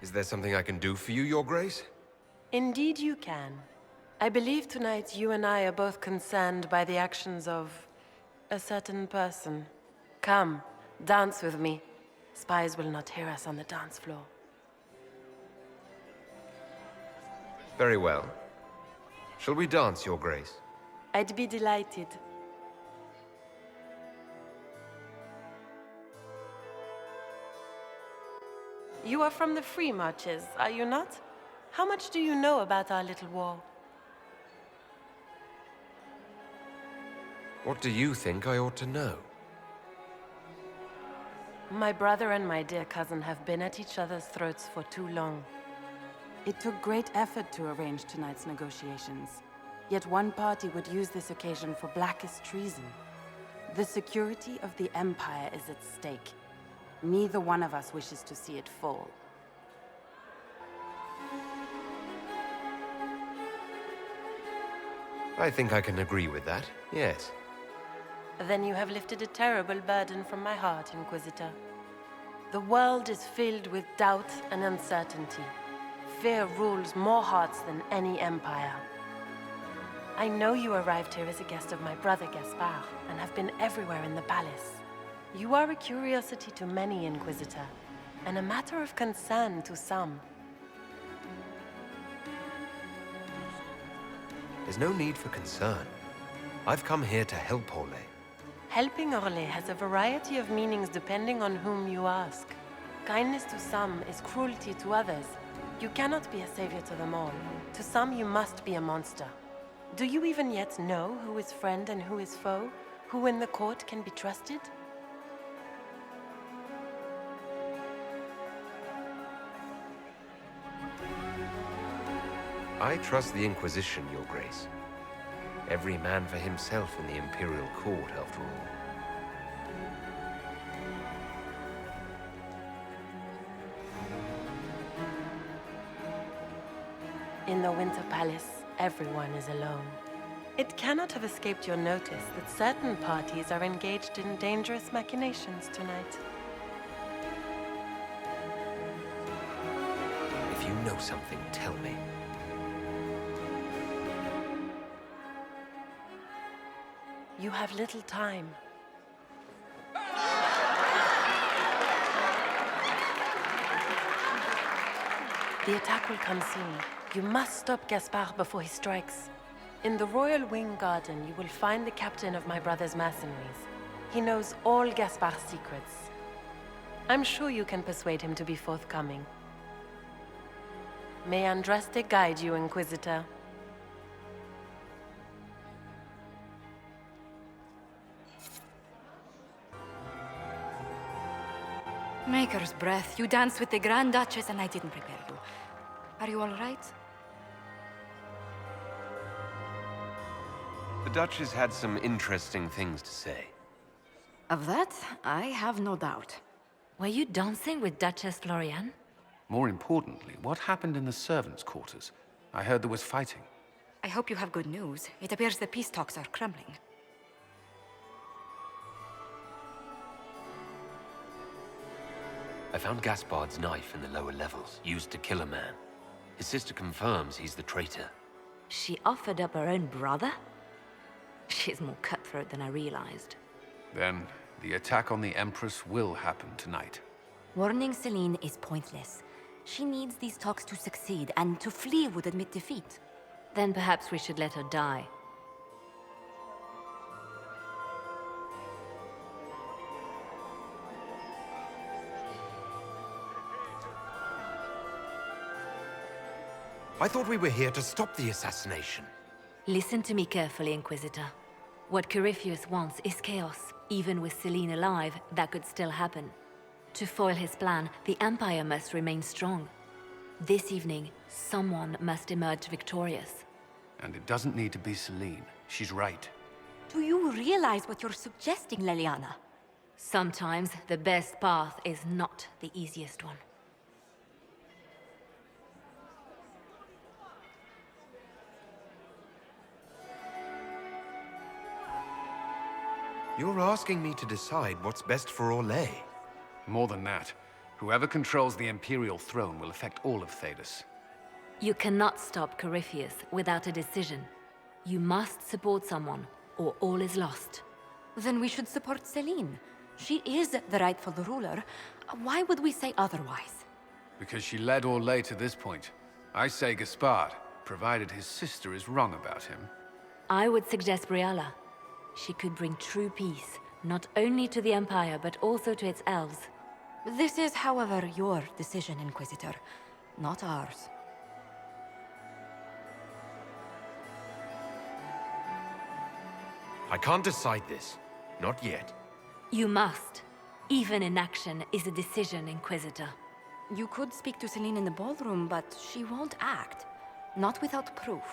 Is there something I can do for you, Your Grace? Indeed you can. I believe tonight you and I are both concerned by the actions of a certain person. Come, dance with me. Spies will not hear us on the dance floor. Very well. Shall we dance, Your Grace? I'd be delighted. You are from the Free Marches, are you not? How much do you know about our little war? What do you think I ought to know? My brother and my dear cousin have been at each other's throats for too long. It took great effort to arrange tonight's negotiations. Yet one party would use this occasion for blackest treason. The security of the Empire is at stake. Neither one of us wishes to see it fall. I think I can agree with that, yes. Then you have lifted a terrible burden from my heart, Inquisitor. The world is filled with doubt and uncertainty. Fear rules more hearts than any empire. I know you arrived here as a guest of my brother Gaspard, and have been everywhere in the palace. You are a curiosity to many, Inquisitor, and a matter of concern to some. There's no need for concern. I've come here to help Orlais. Helping Orlais has a variety of meanings depending on whom you ask. Kindness to some is cruelty to others. You cannot be a savior to them all. To some, you must be a monster. Do you even yet know who is friend and who is foe? Who in the court can be trusted? I trust the Inquisition, Your Grace. Every man for himself in the Imperial Court, after all. In the Winter Palace, everyone is alone. It cannot have escaped your notice that certain parties are engaged in dangerous machinations tonight. If you know something, tell me. You have little time. The attack will come soon. You must stop Gaspard before he strikes. In the Royal Wing Garden, you will find the captain of my brother's mercenaries. He knows all Gaspard's secrets. I'm sure you can persuade him to be forthcoming. May Andraste guide you, Inquisitor. Maker's breath. You danced with the Grand Duchess and I didn't prepare you. Are you all right? The Duchess had some interesting things to say. Of that, I have no doubt. Were you dancing with Duchess Floriane? More importantly, what happened in the servants' quarters? I heard there was fighting. I hope you have good news. It appears the peace talks are crumbling. I found Gaspard's knife in the lower levels, used to kill a man. His sister confirms he's the traitor. She offered up her own brother? She's more cutthroat than I realized. Then, the attack on the Empress will happen tonight. Warning Celine is pointless. She needs these talks to succeed, and to flee would admit defeat. Then perhaps we should let her die. I thought we were here to stop the assassination. Listen to me carefully, Inquisitor. What Corypheus wants is chaos. Even with Selene alive, that could still happen. To foil his plan, the Empire must remain strong. This evening, someone must emerge victorious. And it doesn't need to be Selene. She's right. Do you realize what you're suggesting, Leliana? Sometimes the best path is not the easiest one. You're asking me to decide what's best for Orlais. More than that, whoever controls the Imperial throne will affect all of Thedas. You cannot stop Corypheus without a decision. You must support someone, or all is lost. Then we should support Selene. She is the rightful ruler. Why would we say otherwise? Because she led Orlais to this point. I say Gaspard, provided his sister is wrong about him. I would suggest Brialla. She could bring true peace, not only to the Empire, but also to its elves. This is, however, your decision, Inquisitor, not ours. I can't decide this. Not yet. You must. Even inaction is a decision, Inquisitor. You could speak to Selene in the ballroom, but she won't act. Not without proof.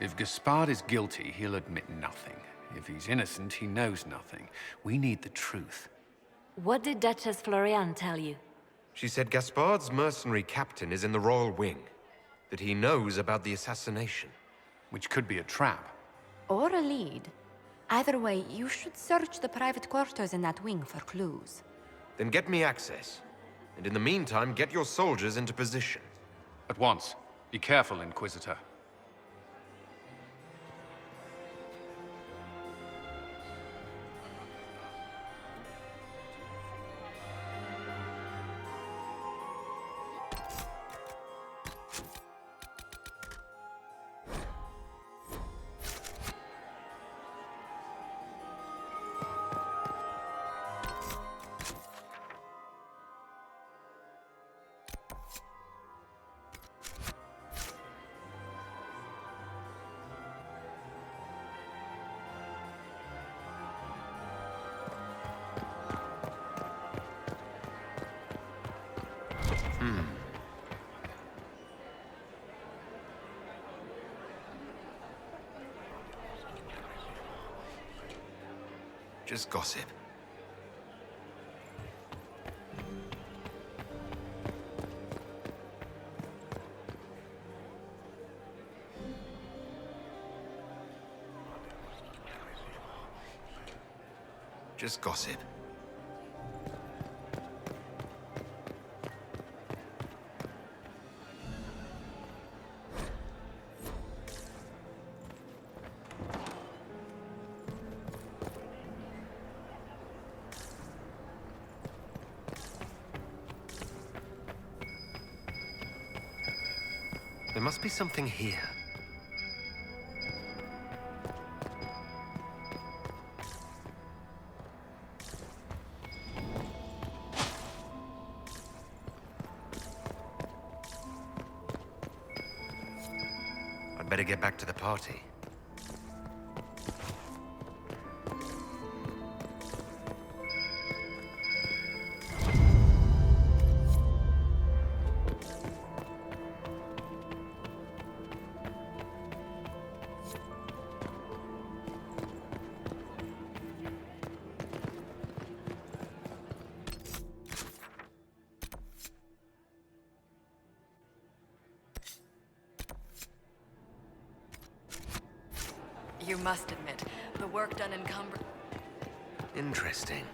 If Gaspard is guilty, he'll admit nothing. If he's innocent, he knows nothing. We need the truth. What did Duchess Floriane tell you? She said Gaspard's mercenary captain is in the Royal Wing. That he knows about the assassination. Which could be a trap. Or a lead. Either way, you should search the private quarters in that wing for clues. Then get me access. And in the meantime, get your soldiers into position. At once. Be careful, Inquisitor. Just gossip. Just gossip. There must be something here. I'd better get back to the party. You must admit, the work done in Cumbria... Interesting.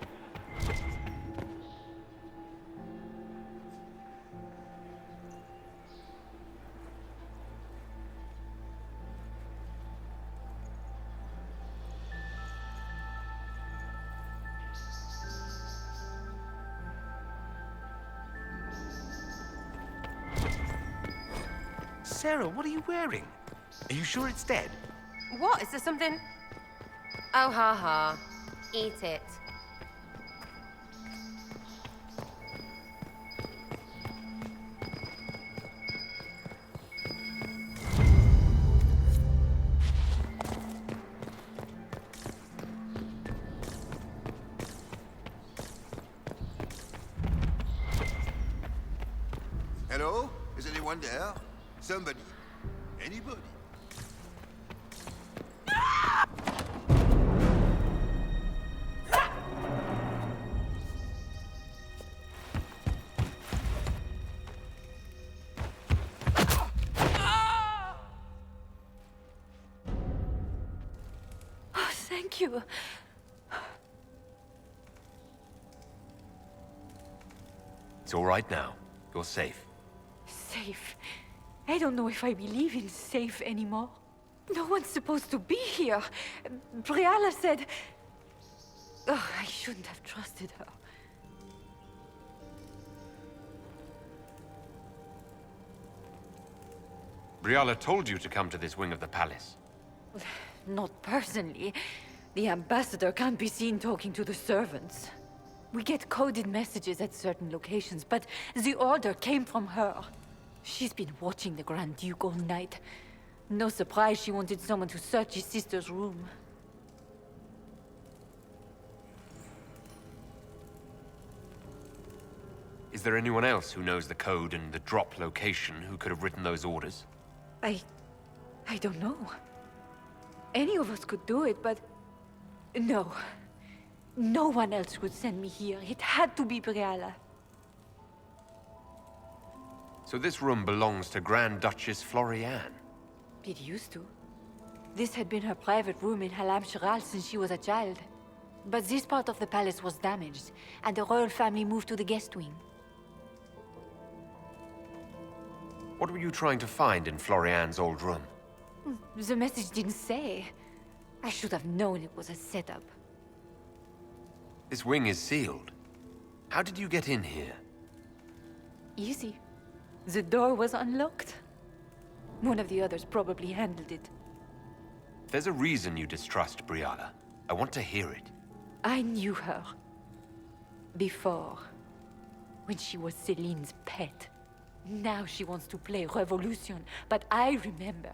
Sarah, what are you wearing? Are you sure it's dead? What? Is there something... Oh, ha ha. Eat it. Hello? Is anyone there? Somebody? Anybody? Oh, thank you. It's all right now. You're safe. Safe? I don't know if I believe in safe anymore. No one's supposed to be here. Briala said... Oh, I shouldn't have trusted her. Briala told you to come to this wing of the palace. Not personally. The ambassador can't be seen talking to the servants. We get coded messages at certain locations, but the order came from her. She's been watching the Grand Duke all night. No surprise she wanted someone to search his sister's room. Is there anyone else who knows the code and the drop location who could have written those orders? I don't know. Any of us could do it, but... No. No one else would send me here. It had to be Briala. So this room belongs to Grand Duchess Floriane? It used to. This had been her private room in Halam Shiral since she was a child. But this part of the palace was damaged, and the royal family moved to the guest wing. What were you trying to find in Floriane's old room? The message didn't say. I should have known it was a setup. This wing is sealed. How did you get in here? Easy. The door was unlocked. One of the others probably handled it. If there's a reason you distrust Briala, I want to hear it. I knew her. Before. When she was Celine's pet. Now she wants to play Revolution, but I remember.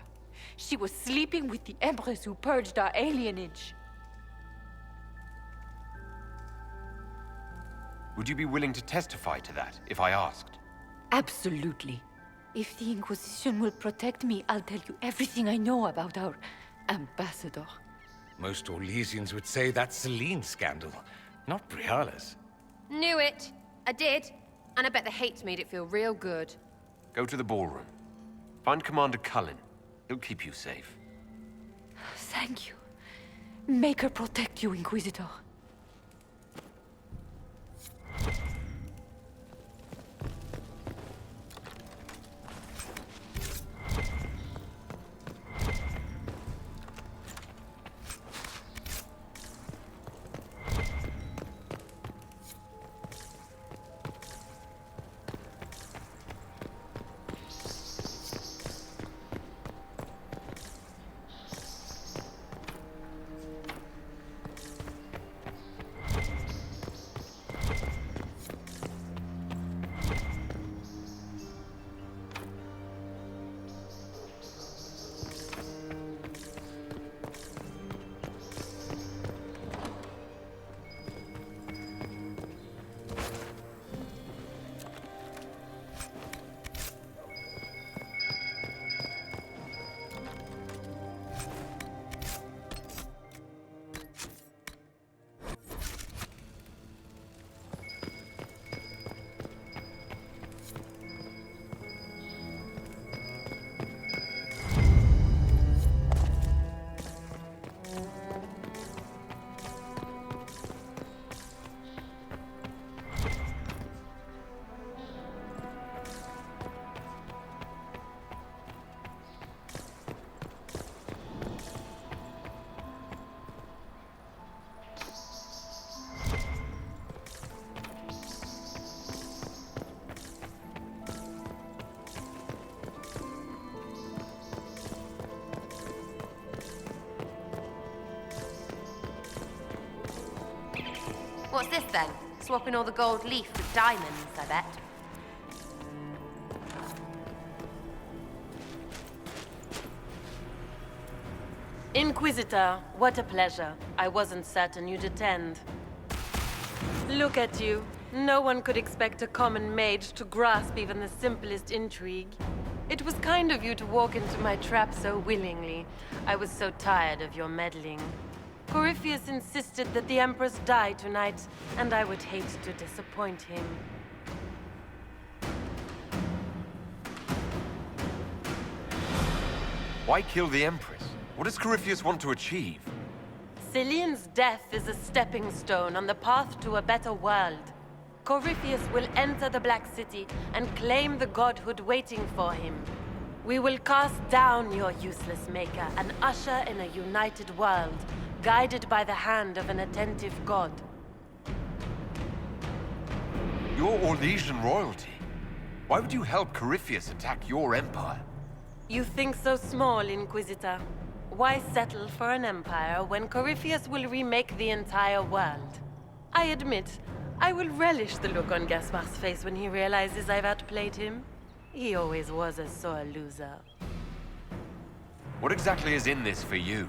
She was sleeping with the Empress who purged our alienage. Would you be willing to testify to that, if I asked? Absolutely. If the Inquisition will protect me, I'll tell you everything I know about our ambassador. Most Orlesians would say that's Celine's scandal, not Briala's. Knew it. I did. And I bet the hate made it feel real good. Go to the ballroom. Find Commander Cullen. He'll keep you safe. Thank you. Make her protect you, Inquisitor. What's this then? Swapping all the gold leaf with diamonds, I bet. Inquisitor, what a pleasure. I wasn't certain you'd attend. Look at you. No one could expect a common mage to grasp even the simplest intrigue. It was kind of you to walk into my trap so willingly. I was so tired of your meddling. Corypheus insisted that the Empress die tonight, and I would hate to disappoint him. Why kill the Empress? What does Corypheus want to achieve? Celine's death is a stepping stone on the path to a better world. Corypheus will enter the Black City and claim the godhood waiting for him. We will cast down your useless maker and usher in a united world, guided by the hand of an attentive god. You're Orlesian royalty. Why would you help Corypheus attack your empire? You think so small, Inquisitor. Why settle for an empire when Corypheus will remake the entire world? I admit, I will relish the look on Gaspard's face when he realizes I've outplayed him. He always was a sore loser. What exactly is in this for you?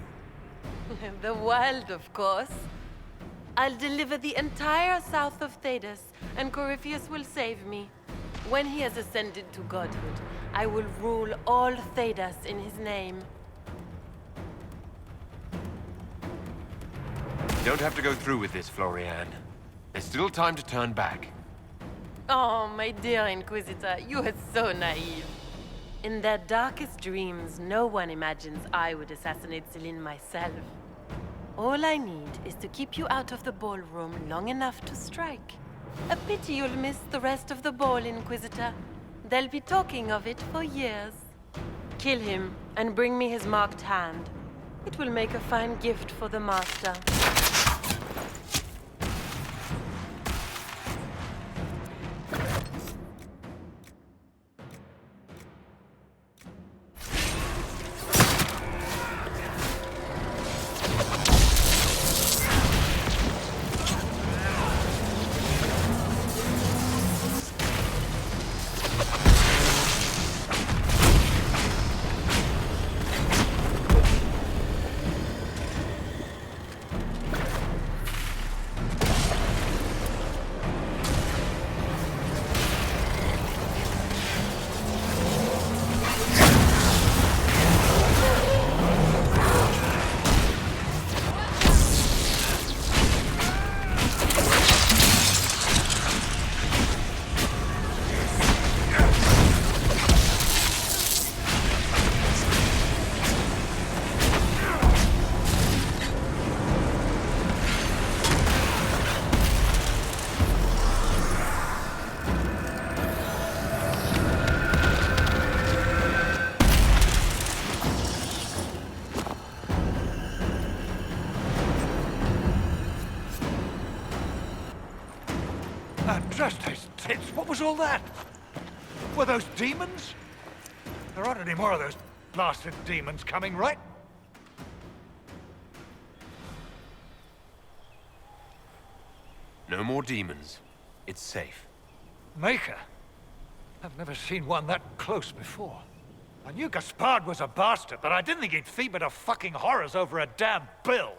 The world, of course. I'll deliver the entire south of Thedas, and Corypheus will save me. When he has ascended to godhood, I will rule all Thedas in his name. You don't have to go through with this, Florian. There's still time to turn back. Oh, my dear Inquisitor, you are so naive. In their darkest dreams, no one imagines I would assassinate Celine myself. All I need is to keep you out of the ballroom long enough to strike. A pity you'll miss the rest of the ball, Inquisitor. They'll be talking of it for years. Kill him and bring me his marked hand. It will make a fine gift for the Master. Just his tits. What was all that? Were those demons? There aren't any more of those blasted demons coming, right? No more demons. It's safe. Maker? I've never seen one that close before. I knew Gaspard was a bastard, but I didn't think he'd feed me to fucking horrors over a damn bill.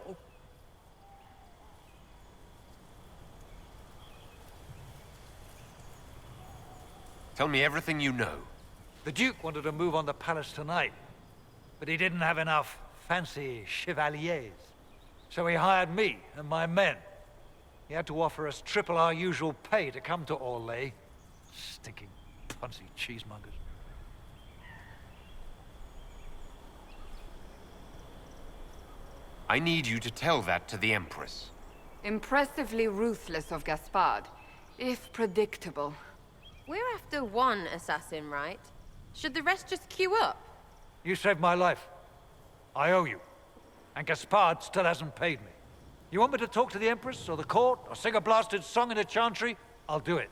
Tell me everything you know. The Duke wanted to move on the palace tonight, but he didn't have enough fancy chevaliers. So he hired me and my men. He had to offer us triple our usual pay to come to Orlais. Stinking punsy cheesemongers. I need you to tell that to the Empress. Impressively ruthless of Gaspard, if predictable. We're after one assassin, right? Should the rest just queue up? You saved my life. I owe you. And Gaspard still hasn't paid me. You want me to talk to the Empress, or the court, or sing a blasted song in a chantry? I'll do it.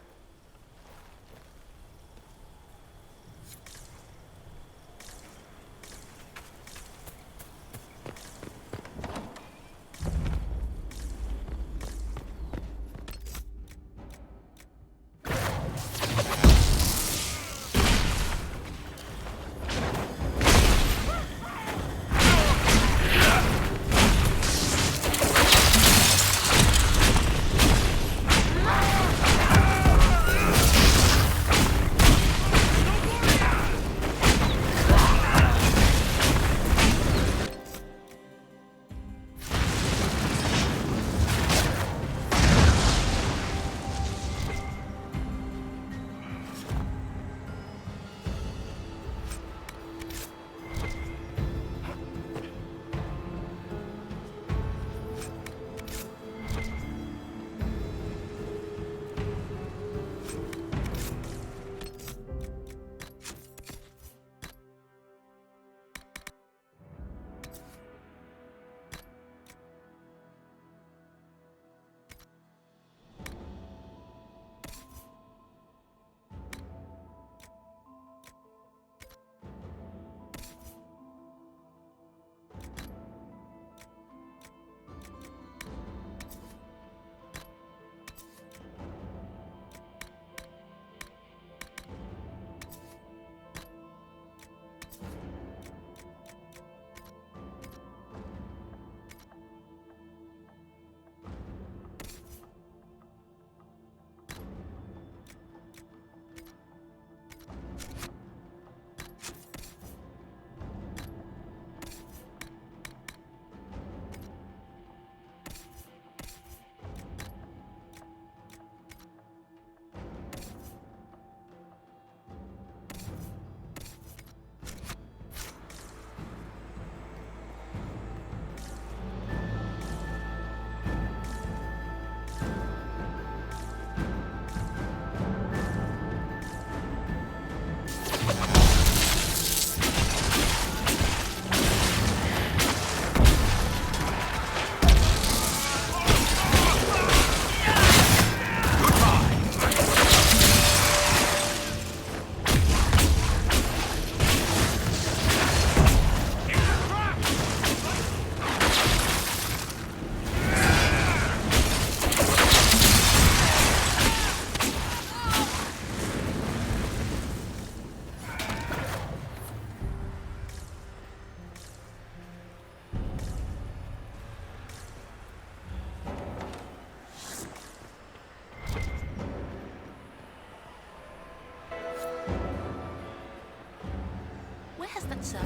sir.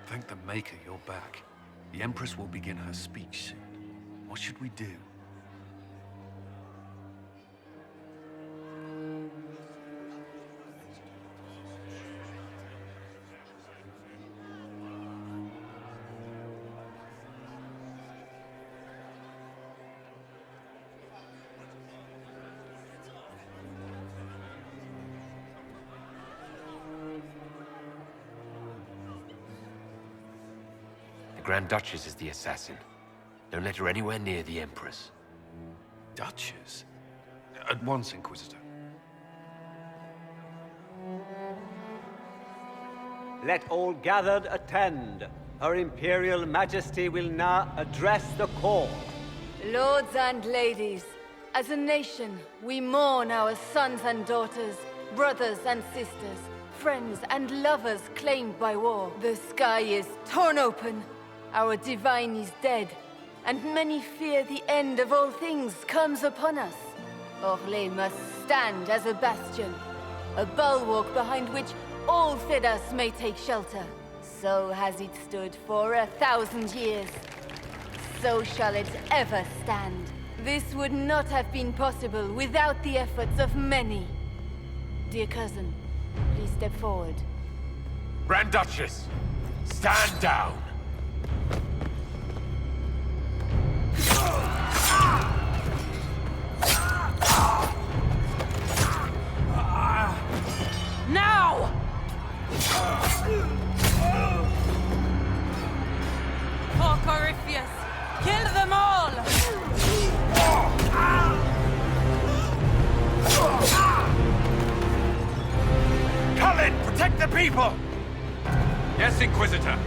Thank the Maker you're back. The Empress will begin her speech soon. What should we do? The Grand Duchess is the assassin. Don't let her anywhere near the Empress. Duchess? At once, Inquisitor. Let all gathered attend. Her Imperial Majesty will now address the court. Lords and ladies, as a nation, we mourn our sons and daughters, brothers and sisters, friends and lovers claimed by war. The sky is torn open, our divine is dead, and many fear the end of all things comes upon us. Orlais must stand as a bastion, a bulwark behind which all Thedas may take shelter. So has it stood for 1,000 years. So shall it ever stand. This would not have been possible without the efforts of many. Dear cousin, please step forward. Grand Duchess, stand down! Now! For Corypheus, kill them all! Cullen, protect the people! Yes, Inquisitor.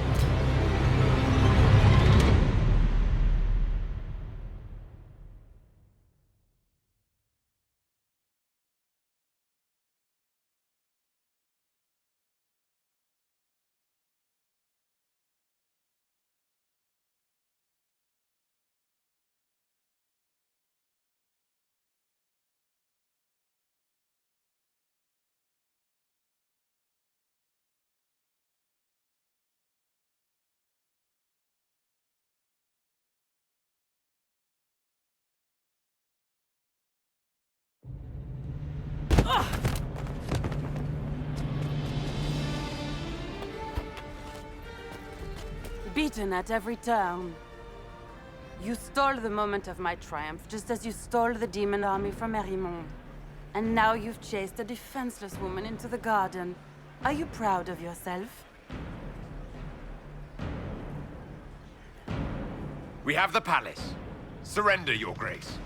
Beaten at every turn. You stole the moment of my triumph, just as you stole the demon army from Merimon. And now you've chased a defenseless woman into the garden. Are you proud of yourself? We have the palace. Surrender, Your Grace.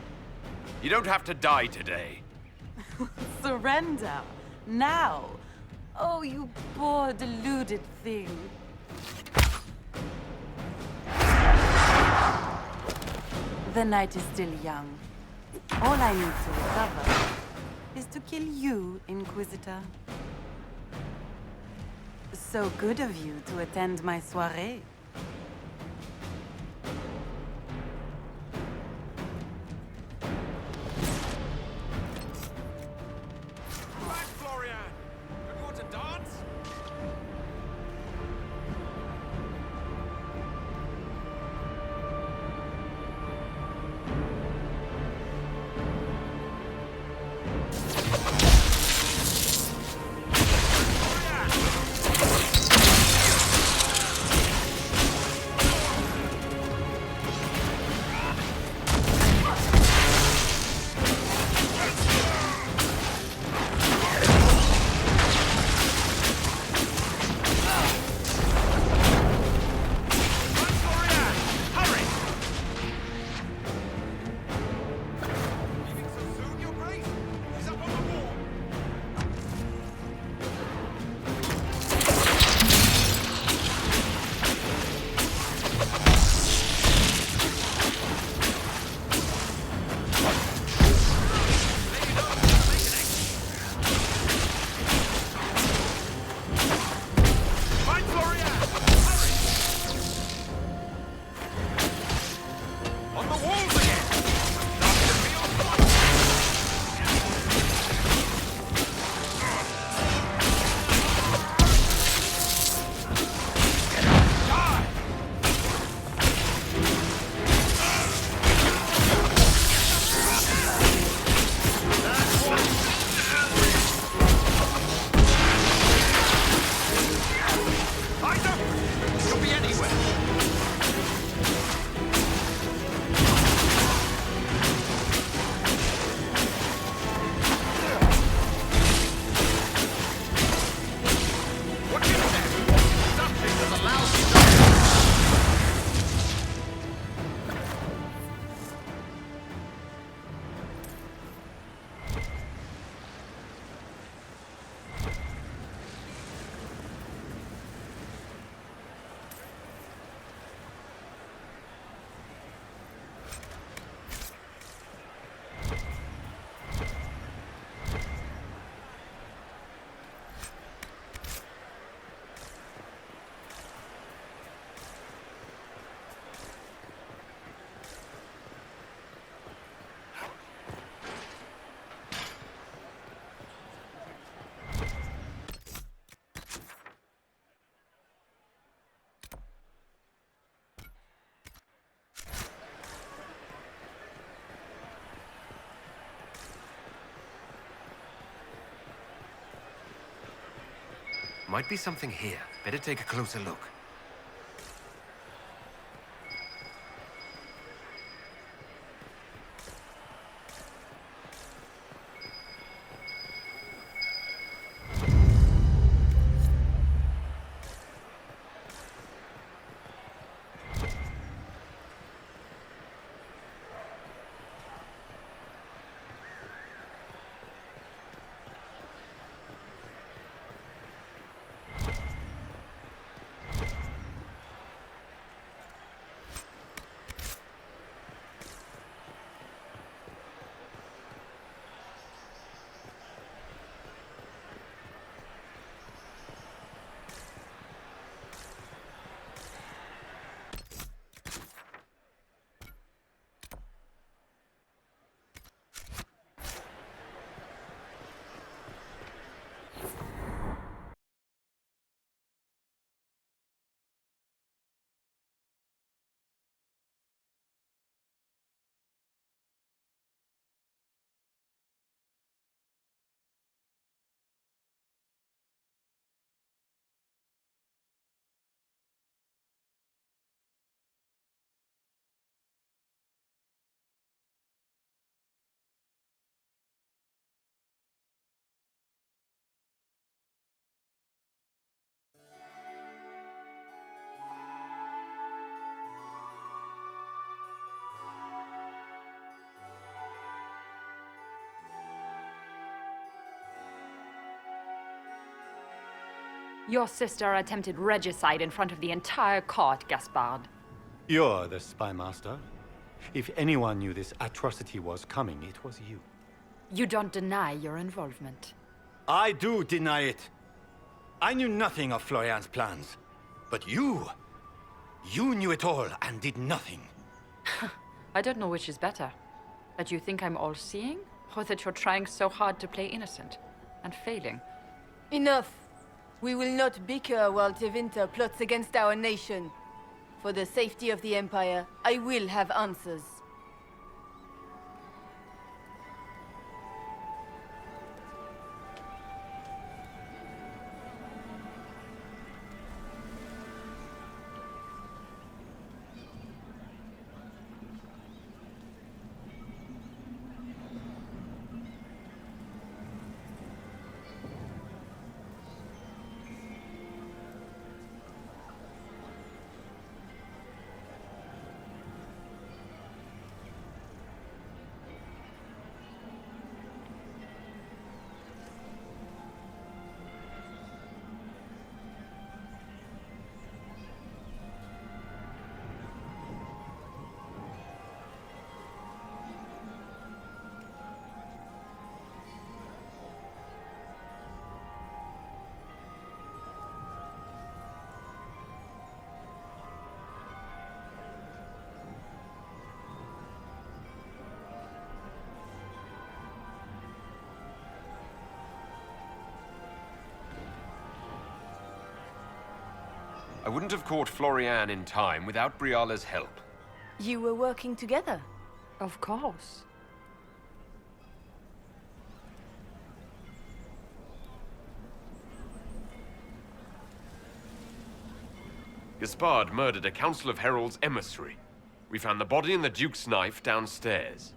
You don't have to die today. Surrender? Now? Oh, you poor, deluded thing. The night is still young. All I need to recover is to kill you, Inquisitor. So good of you to attend my soirée. Might be something here. Better take a closer look. Your sister attempted regicide in front of the entire court, Gaspard. You're the spy master. If anyone knew this atrocity was coming, it was you. You don't deny your involvement. I do deny it. I knew nothing of Florian's plans. But you knew it all and did nothing. I don't know which is better. That you think I'm all-seeing, or that you're trying so hard to play innocent and failing. Enough. We will not bicker while Tevinter plots against our nation. For the safety of the Empire, I will have answers. I wouldn't have caught Florian in time without Briala's help. You were working together? Of course. Gaspard murdered a Council of Heralds emissary. We found the body and the Duke's knife downstairs.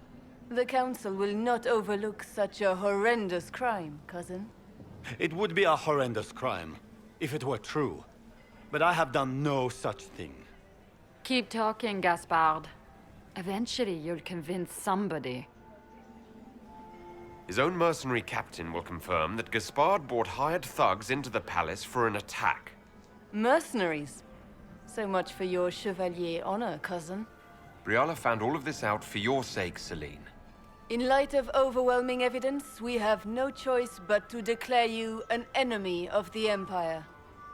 The Council will not overlook such a horrendous crime, cousin. It would be a horrendous crime, if it were true. But I have done no such thing. Keep talking, Gaspard. Eventually, you'll convince somebody. His own mercenary captain will confirm that Gaspard brought hired thugs into the palace for an attack. Mercenaries? So much for your chevalier honor, cousin. Briala found all of this out for your sake, Celine. In light of overwhelming evidence, we have no choice but to declare you an enemy of the Empire.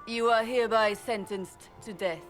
You are hereby sentenced to death.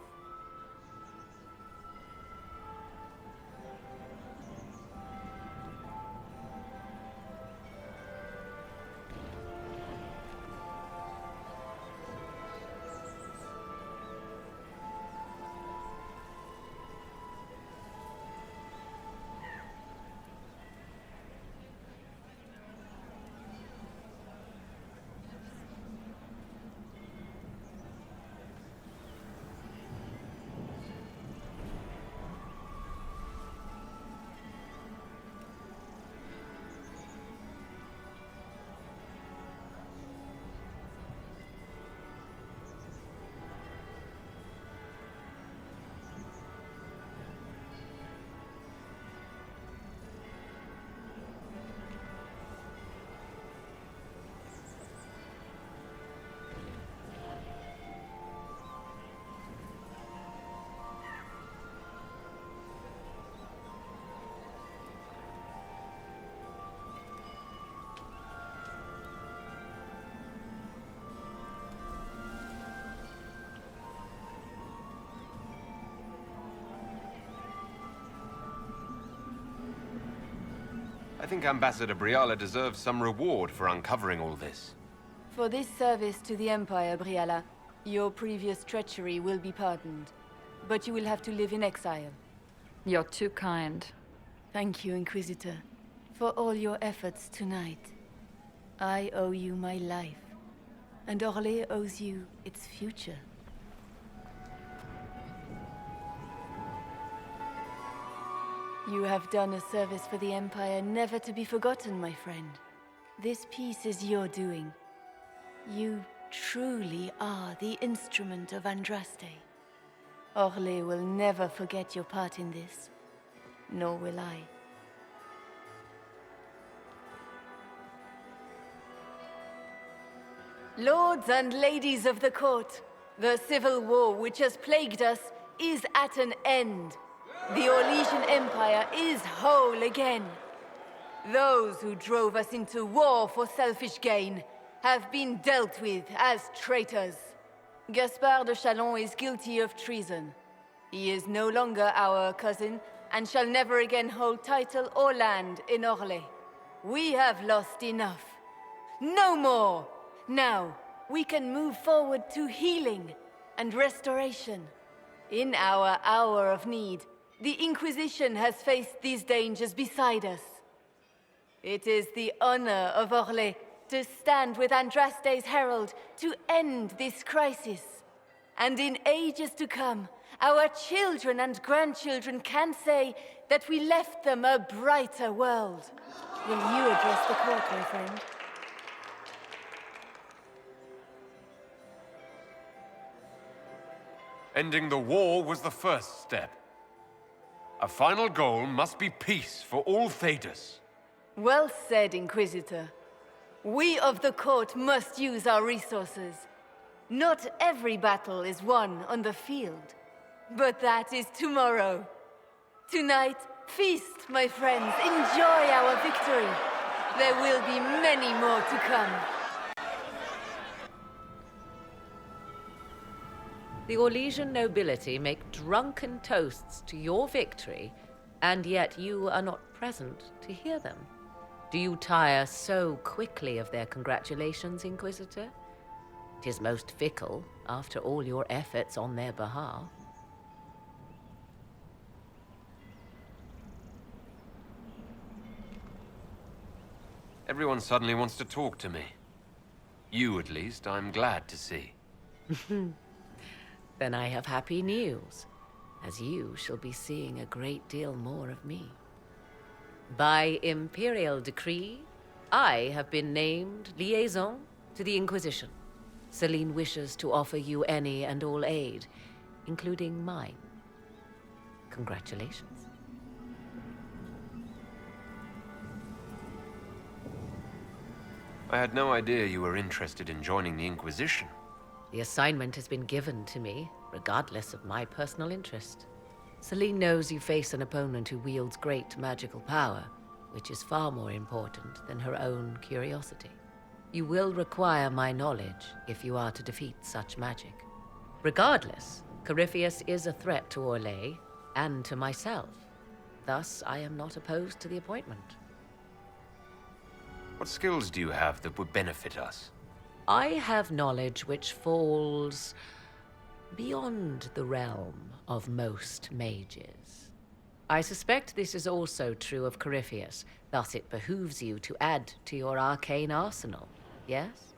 think Ambassador Briala deserves some reward for uncovering all this. For this service to the Empire, Briala, your previous treachery will be pardoned. But you will have to live in exile. You're too kind. Thank you, Inquisitor, for all your efforts tonight. I owe you my life, and Orlais owes you its future. You have done a service for the Empire never to be forgotten, my friend. This piece is your doing. You truly are the instrument of Andraste. Orlais will never forget your part in this, nor will I. Lords and ladies of the court, the civil war which has plagued us is at an end. The Orlesian Empire is whole again. Those who drove us into war for selfish gain have been dealt with as traitors. Gaspard de Chalon is guilty of treason. He is no longer our cousin and shall never again hold title or land in Orlais. We have lost enough. No more! Now, we can move forward to healing and restoration. In our hour of need, the Inquisition has faced these dangers beside us. It is the honor of Orlais to stand with Andraste's herald to end this crisis. And in ages to come, our children and grandchildren can say that we left them a brighter world. Will you address the court, my friend? Ending the war was the first step. A final goal must be peace for all Thedas. Well said, Inquisitor. We of the court must use our resources. Not every battle is won on the field, but that is tomorrow. Tonight, feast, my friends. Enjoy our victory. There will be many more to come. The Orlesian nobility make drunken toasts to your victory, and yet you are not present to hear them. Do you tire so quickly of their congratulations, Inquisitor? 'Tis most fickle, after all your efforts on their behalf. Everyone suddenly wants to talk to me. You, at least, I'm glad to see. Then I have happy news, as you shall be seeing a great deal more of me. By imperial decree, I have been named liaison to the Inquisition. Celine wishes to offer you any and all aid, including mine. Congratulations. I had no idea you were interested in joining the Inquisition. The assignment has been given to me, regardless of my personal interest. Celine knows you face an opponent who wields great magical power, which is far more important than her own curiosity. You will require my knowledge if you are to defeat such magic. Regardless, Corypheus is a threat to Orlais and to myself. Thus, I am not opposed to the appointment. What skills do you have that would benefit us? I have knowledge which falls beyond the realm of most mages. I suspect this is also true of Corypheus, thus it behooves you to add to your arcane arsenal, yes?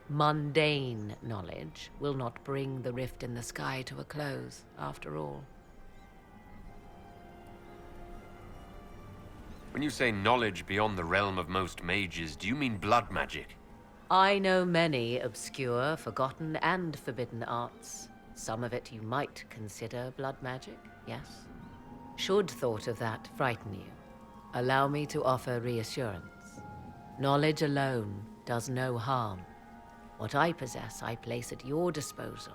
Mundane knowledge will not bring the rift in the sky to a close, after all. When you say knowledge beyond the realm of most mages, do you mean blood magic? I know many obscure, forgotten, and forbidden arts. Some of it you might consider blood magic, yes? Should thought of that frighten you, allow me to offer reassurance. Knowledge alone does no harm. What I possess, I place at your disposal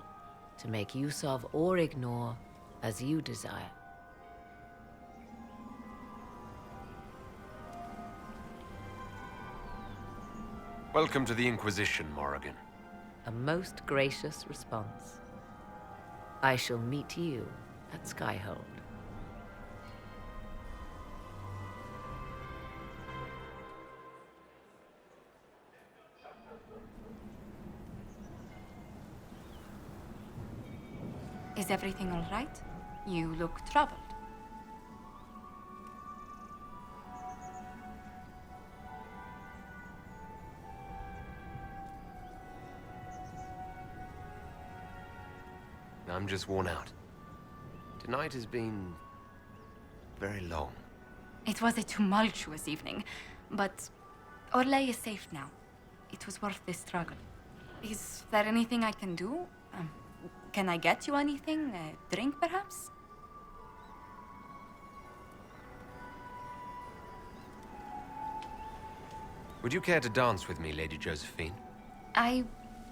to make use of or ignore as you desire. Welcome to the Inquisition, Morrigan. A most gracious response. I shall meet you at Skyhold. Is everything all right? You look troubled. I'm just worn out. Tonight has been very long. It was a tumultuous evening, but Orlais is safe now. It was worth the struggle. Is there anything I can do? Can I get you anything? A drink, perhaps? Would you care to dance with me, Lady Josephine? I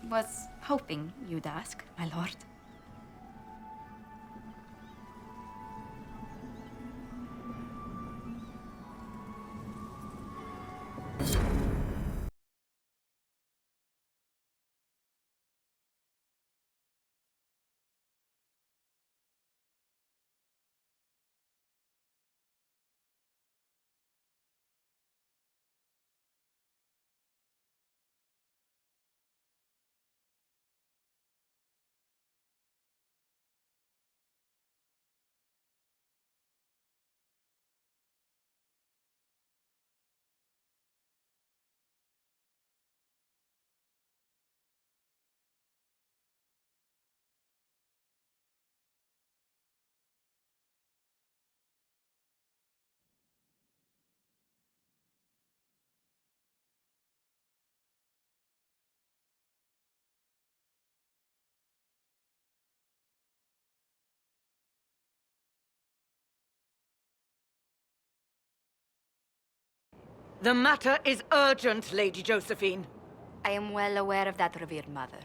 was hoping you'd ask, my lord. The matter is urgent, Lady Josephine. I am well aware of that, revered mother.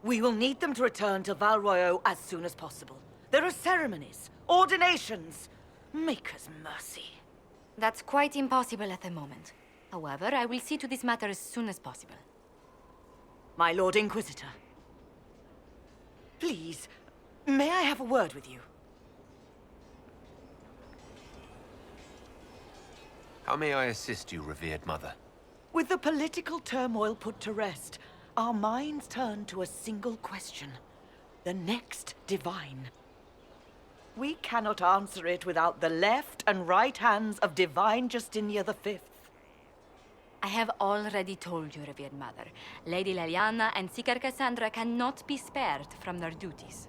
We will need them to return to Val Royeaux as soon as possible. There are ceremonies, ordinations. Make us mercy. That's quite impossible at the moment. However, I will see to this matter as soon as possible. My Lord Inquisitor. Please, may I have a word with you? How may I assist you, revered mother? With the political turmoil put to rest, our minds turn to a single question. The next divine. We cannot answer it without the left and right hands of Divine Justinia V. I have already told you, revered mother. Lady Leliana and Seeker Cassandra cannot be spared from their duties.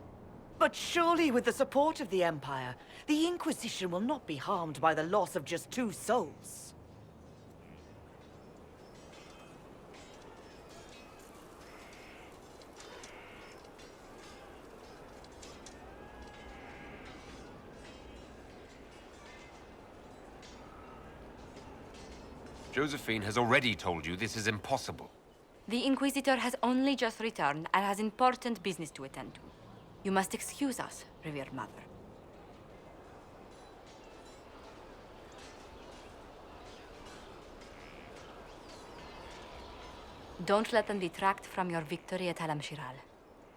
But surely with the support of the Empire, the Inquisition will not be harmed by the loss of just 2 souls. Josephine has already told you this is impossible. The Inquisitor has only just returned and has important business to attend to. You must excuse us, revered mother. Don't let them detract from your victory at Alam-Shiral.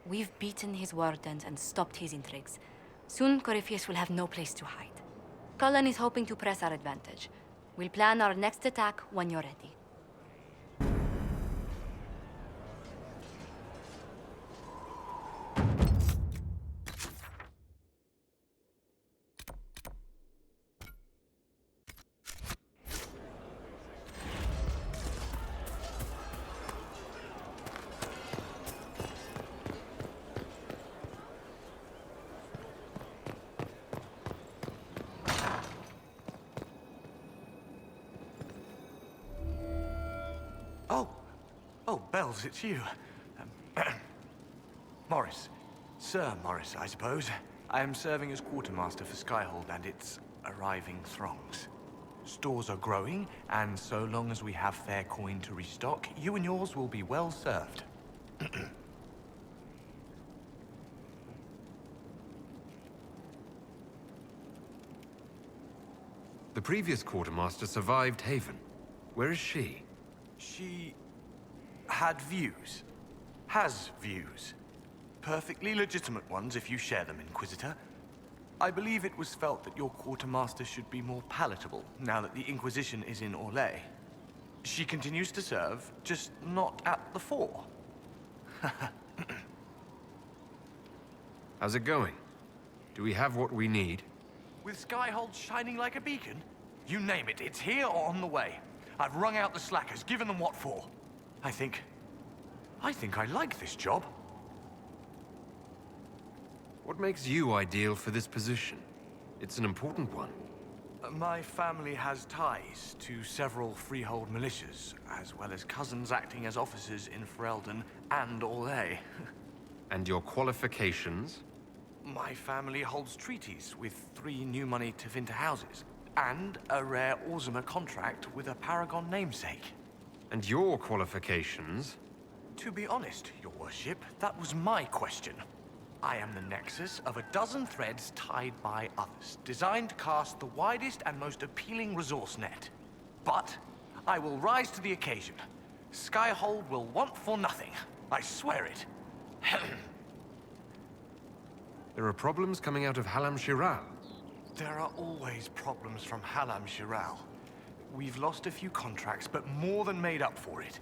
We've beaten his wardens and stopped his intrigues. Soon, Corypheus will have no place to hide. Cullen is hoping to press our advantage. We'll plan our next attack when you're ready. Oh, Bells, it's you. Morris. Sir Morris, I suppose. I am serving as quartermaster for Skyhold and its arriving throngs. Stores are growing, and so long as we have fair coin to restock, you and yours will be well served. The previous quartermaster survived Haven. Where is she? She had views. Has views. Perfectly legitimate ones if you share them, Inquisitor. I believe it was felt that your quartermaster should be more palatable now that the Inquisition is in Orlais. She continues to serve, just not at the fore. How's it going? Do we have what we need? With Skyhold shining like a beacon? You name it, it's here or on the way. I've wrung out the slackers, given them what for. I think I like this job. What makes you ideal for this position? It's an important one. My family has ties to several freehold militias, as well as cousins acting as officers in Ferelden and Orlais. And your qualifications? My family holds treaties with 3 new money Tevinter houses, and a rare Orzuma contract with a Paragon namesake. And your qualifications? To be honest, your worship, that was my question. I am the nexus of a dozen threads tied by others, designed to cast the widest and most appealing resource net. But I will rise to the occasion. Skyhold will want for nothing. I swear it. There are problems coming out of Halam Shiral. There are always problems from Halam Shiral. We've lost a few contracts, but more than made up for it.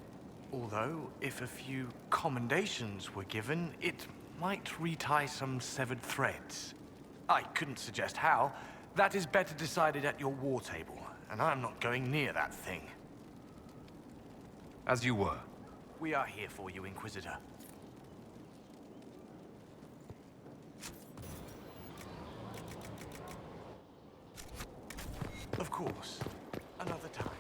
Although, if a few commendations were given, it might retie some severed threads. I couldn't suggest how. That is better decided at your war table, and I'm not going near that thing. As you were. We are here for you, Inquisitor. Of course. Another time.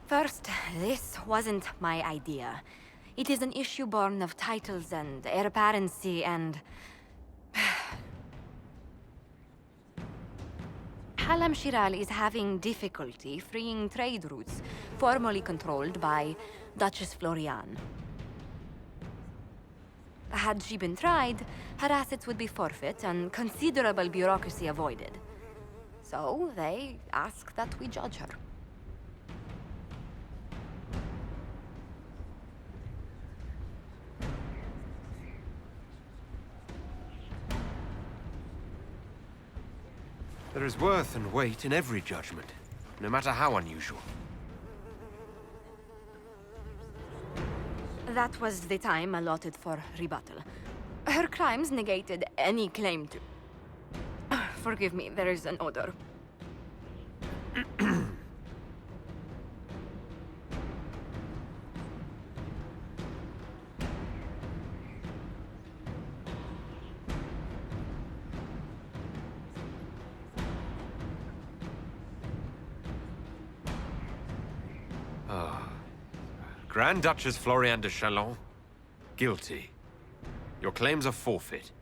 First, this wasn't my idea. It is an issue born of titles and heir apparency and... Halam Shiral is having difficulty freeing trade routes formerly controlled by Duchess Florian. Had she been tried, her assets would be forfeit and considerable bureaucracy avoided. So they ask that we judge her. There is worth and weight in every judgment, no matter how unusual. That was the time allotted for rebuttal. Her crimes negated any claim to... Forgive me, there is an odor. Grand Duchess Floriane de Chalon, guilty. Your claims are forfeit.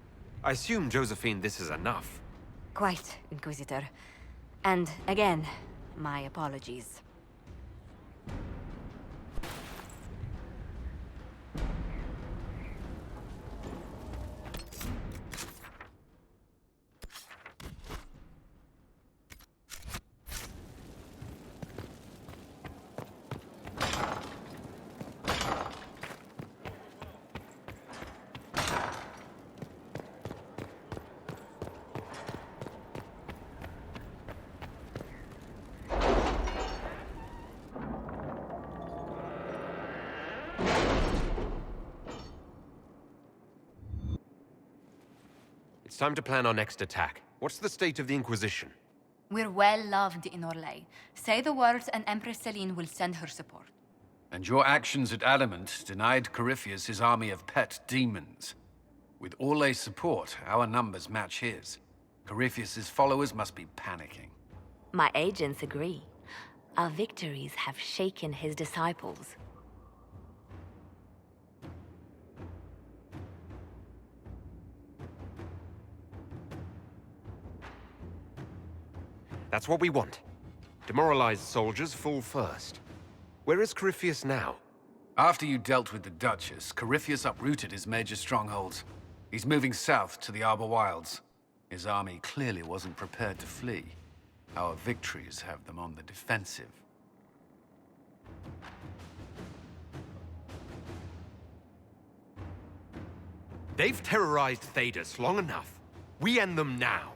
I assume, Josephine, this is enough. Quite, Inquisitor. And again, my apologies. It's time to plan our next attack. What's the state of the Inquisition? We're well loved in Orlais. Say the words and Empress Celine will send her support. And your actions at Adamant denied Corypheus his army of pet demons. With Orlais' support, our numbers match his. Corypheus' followers must be panicking. My agents agree. Our victories have shaken his disciples. That's what we want. Demoralized soldiers fall first. Where is Corypheus now? After you dealt with the Duchess, Corypheus uprooted his major strongholds. He's moving south to the Arbor Wilds. His army clearly wasn't prepared to flee. Our victories have them on the defensive. They've terrorized Thedas long enough. We end them now.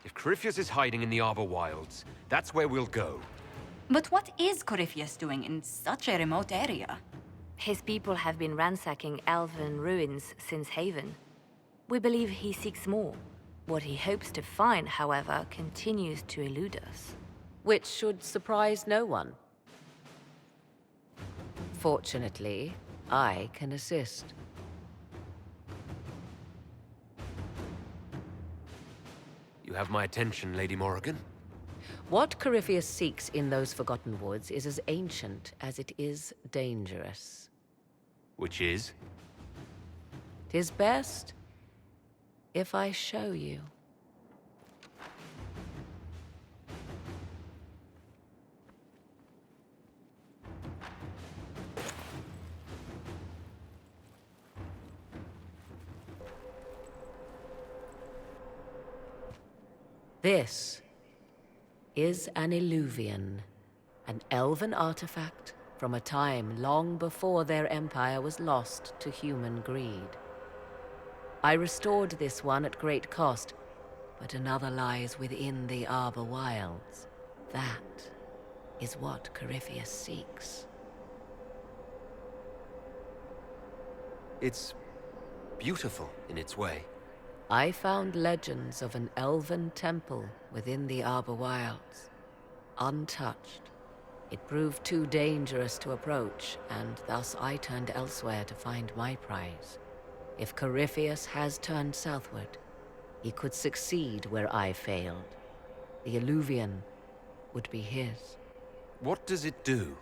If Corypheus is hiding in the Arbor Wilds, that's where we'll go. But what is Corypheus doing in such a remote area? His people have been ransacking elven ruins since Haven. We believe he seeks more. What he hopes to find, however, continues to elude us. Which should surprise no one. Fortunately, I can assist. You have my attention, Lady Morrigan. What Corypheus seeks in those Forgotten Woods is as ancient as it is dangerous. Which is? 'Tis best if I show you. This is an Illuvian, an elven artifact from a time long before their empire was lost to human greed. I restored this one at great cost, but another lies within the Arbor Wilds. That is what Corypheus seeks. It's beautiful in its way. I found legends of an elven temple within the Arbor Wilds. Untouched. It proved too dangerous to approach, and thus I turned elsewhere to find my prize. If Corypheus has turned southward, he could succeed where I failed. The Illuvian would be his. What does it do?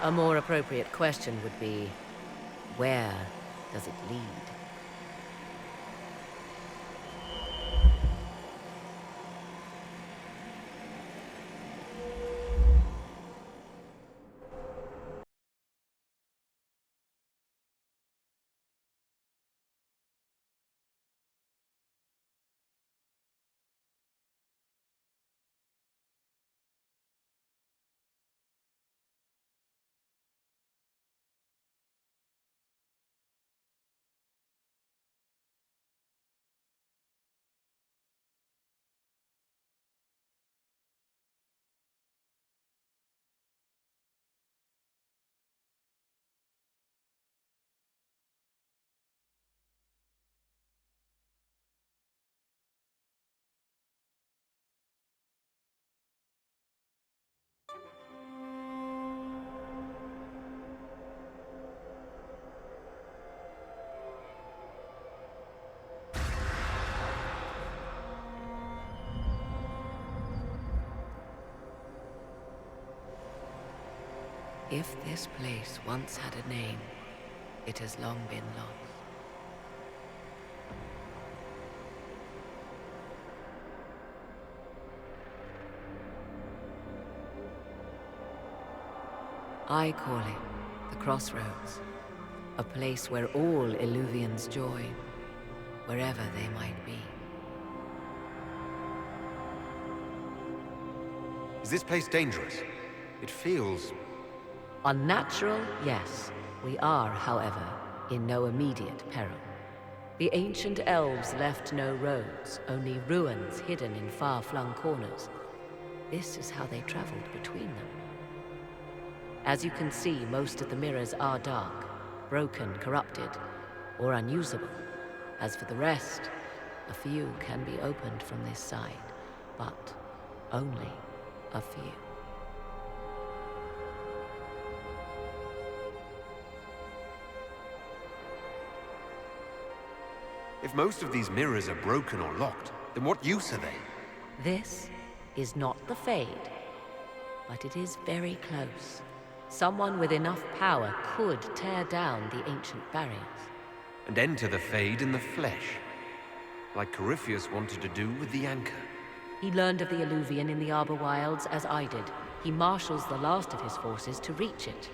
A more appropriate question would be, where does it lead? If this place once had a name, it has long been lost. I call it the Crossroads, a place where all Illuvians join, wherever they might be. Is this place dangerous? It feels... Unnatural, yes. We are, however, in no immediate peril. The ancient elves left no roads, only ruins hidden in far-flung corners. This is how they traveled between them. As you can see, most of the mirrors are dark, broken, corrupted, or unusable. As for the rest, a few can be opened from this side, but only a few. If most of these mirrors are broken or locked, then what use are they? This is not the Fade, but it is very close. Someone with enough power could tear down the ancient barriers. And enter the Fade in the flesh, like Corypheus wanted to do with the Anchor. He learned of the Illuvian in the Arbor Wilds as I did. He marshals the last of his forces to reach it.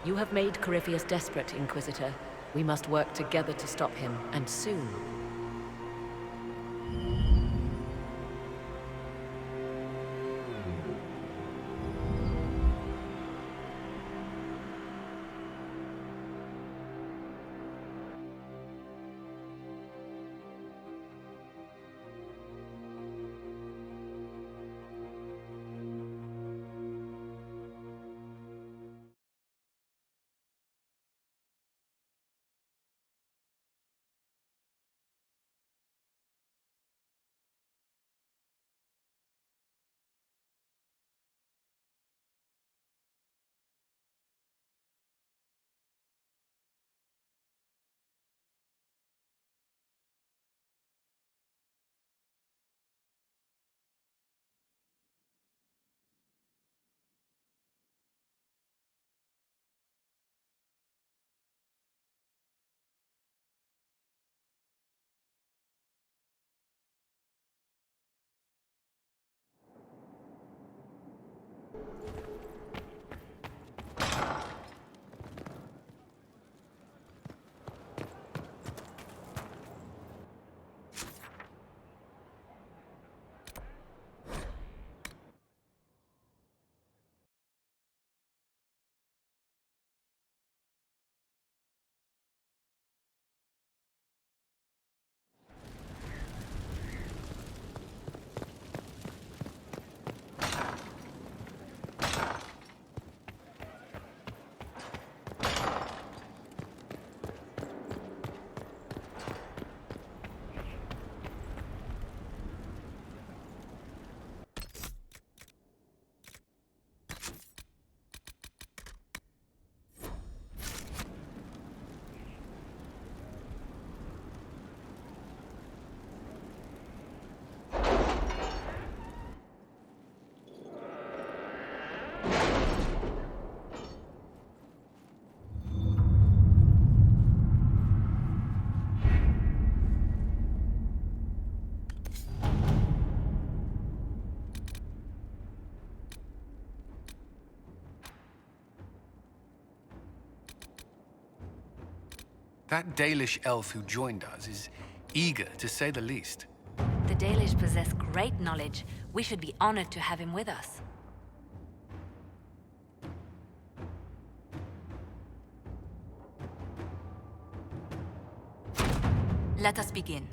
You have made Corypheus desperate, Inquisitor. We must work together to stop him, and soon. That Dalish elf who joined us is eager, to say the least. The Dalish possess great knowledge. We should be honored to have him with us. Let us begin.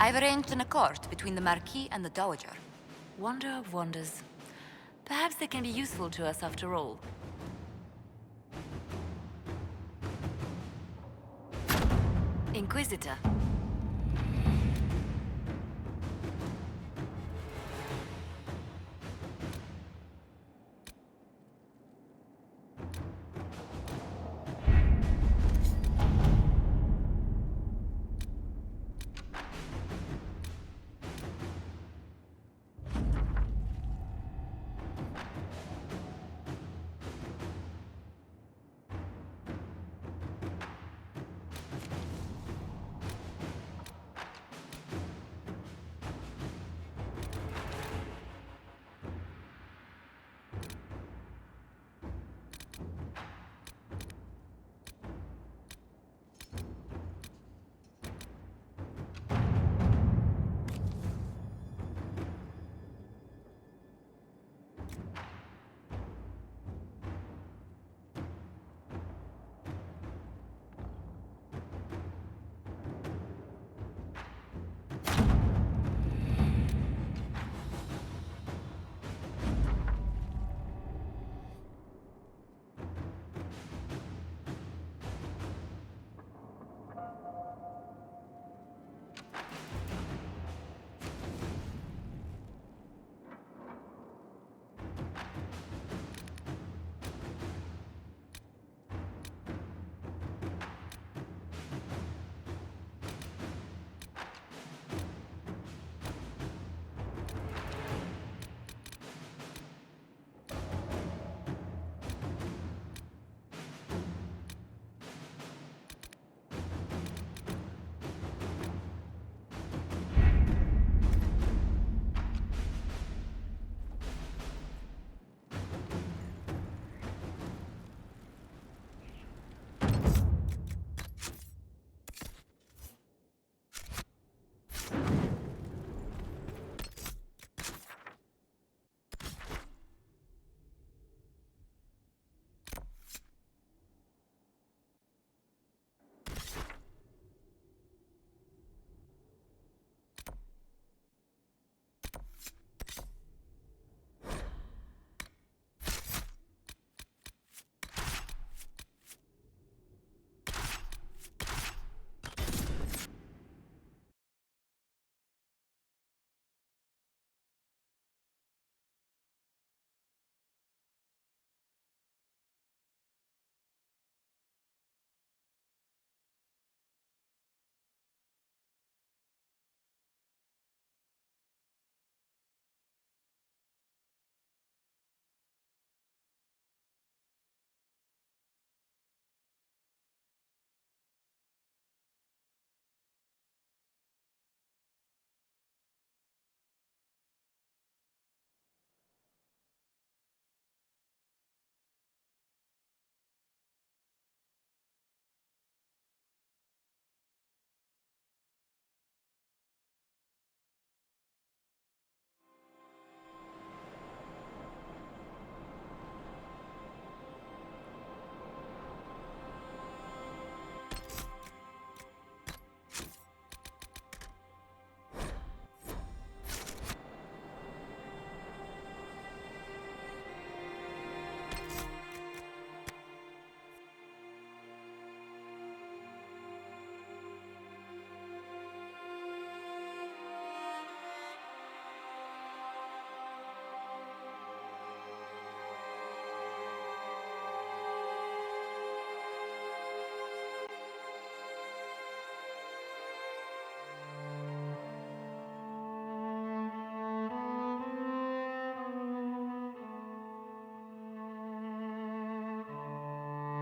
I've arranged an accord between the Marquis and the Dowager. Wonder of wonders. Perhaps they can be useful to us after all. Inquisitor.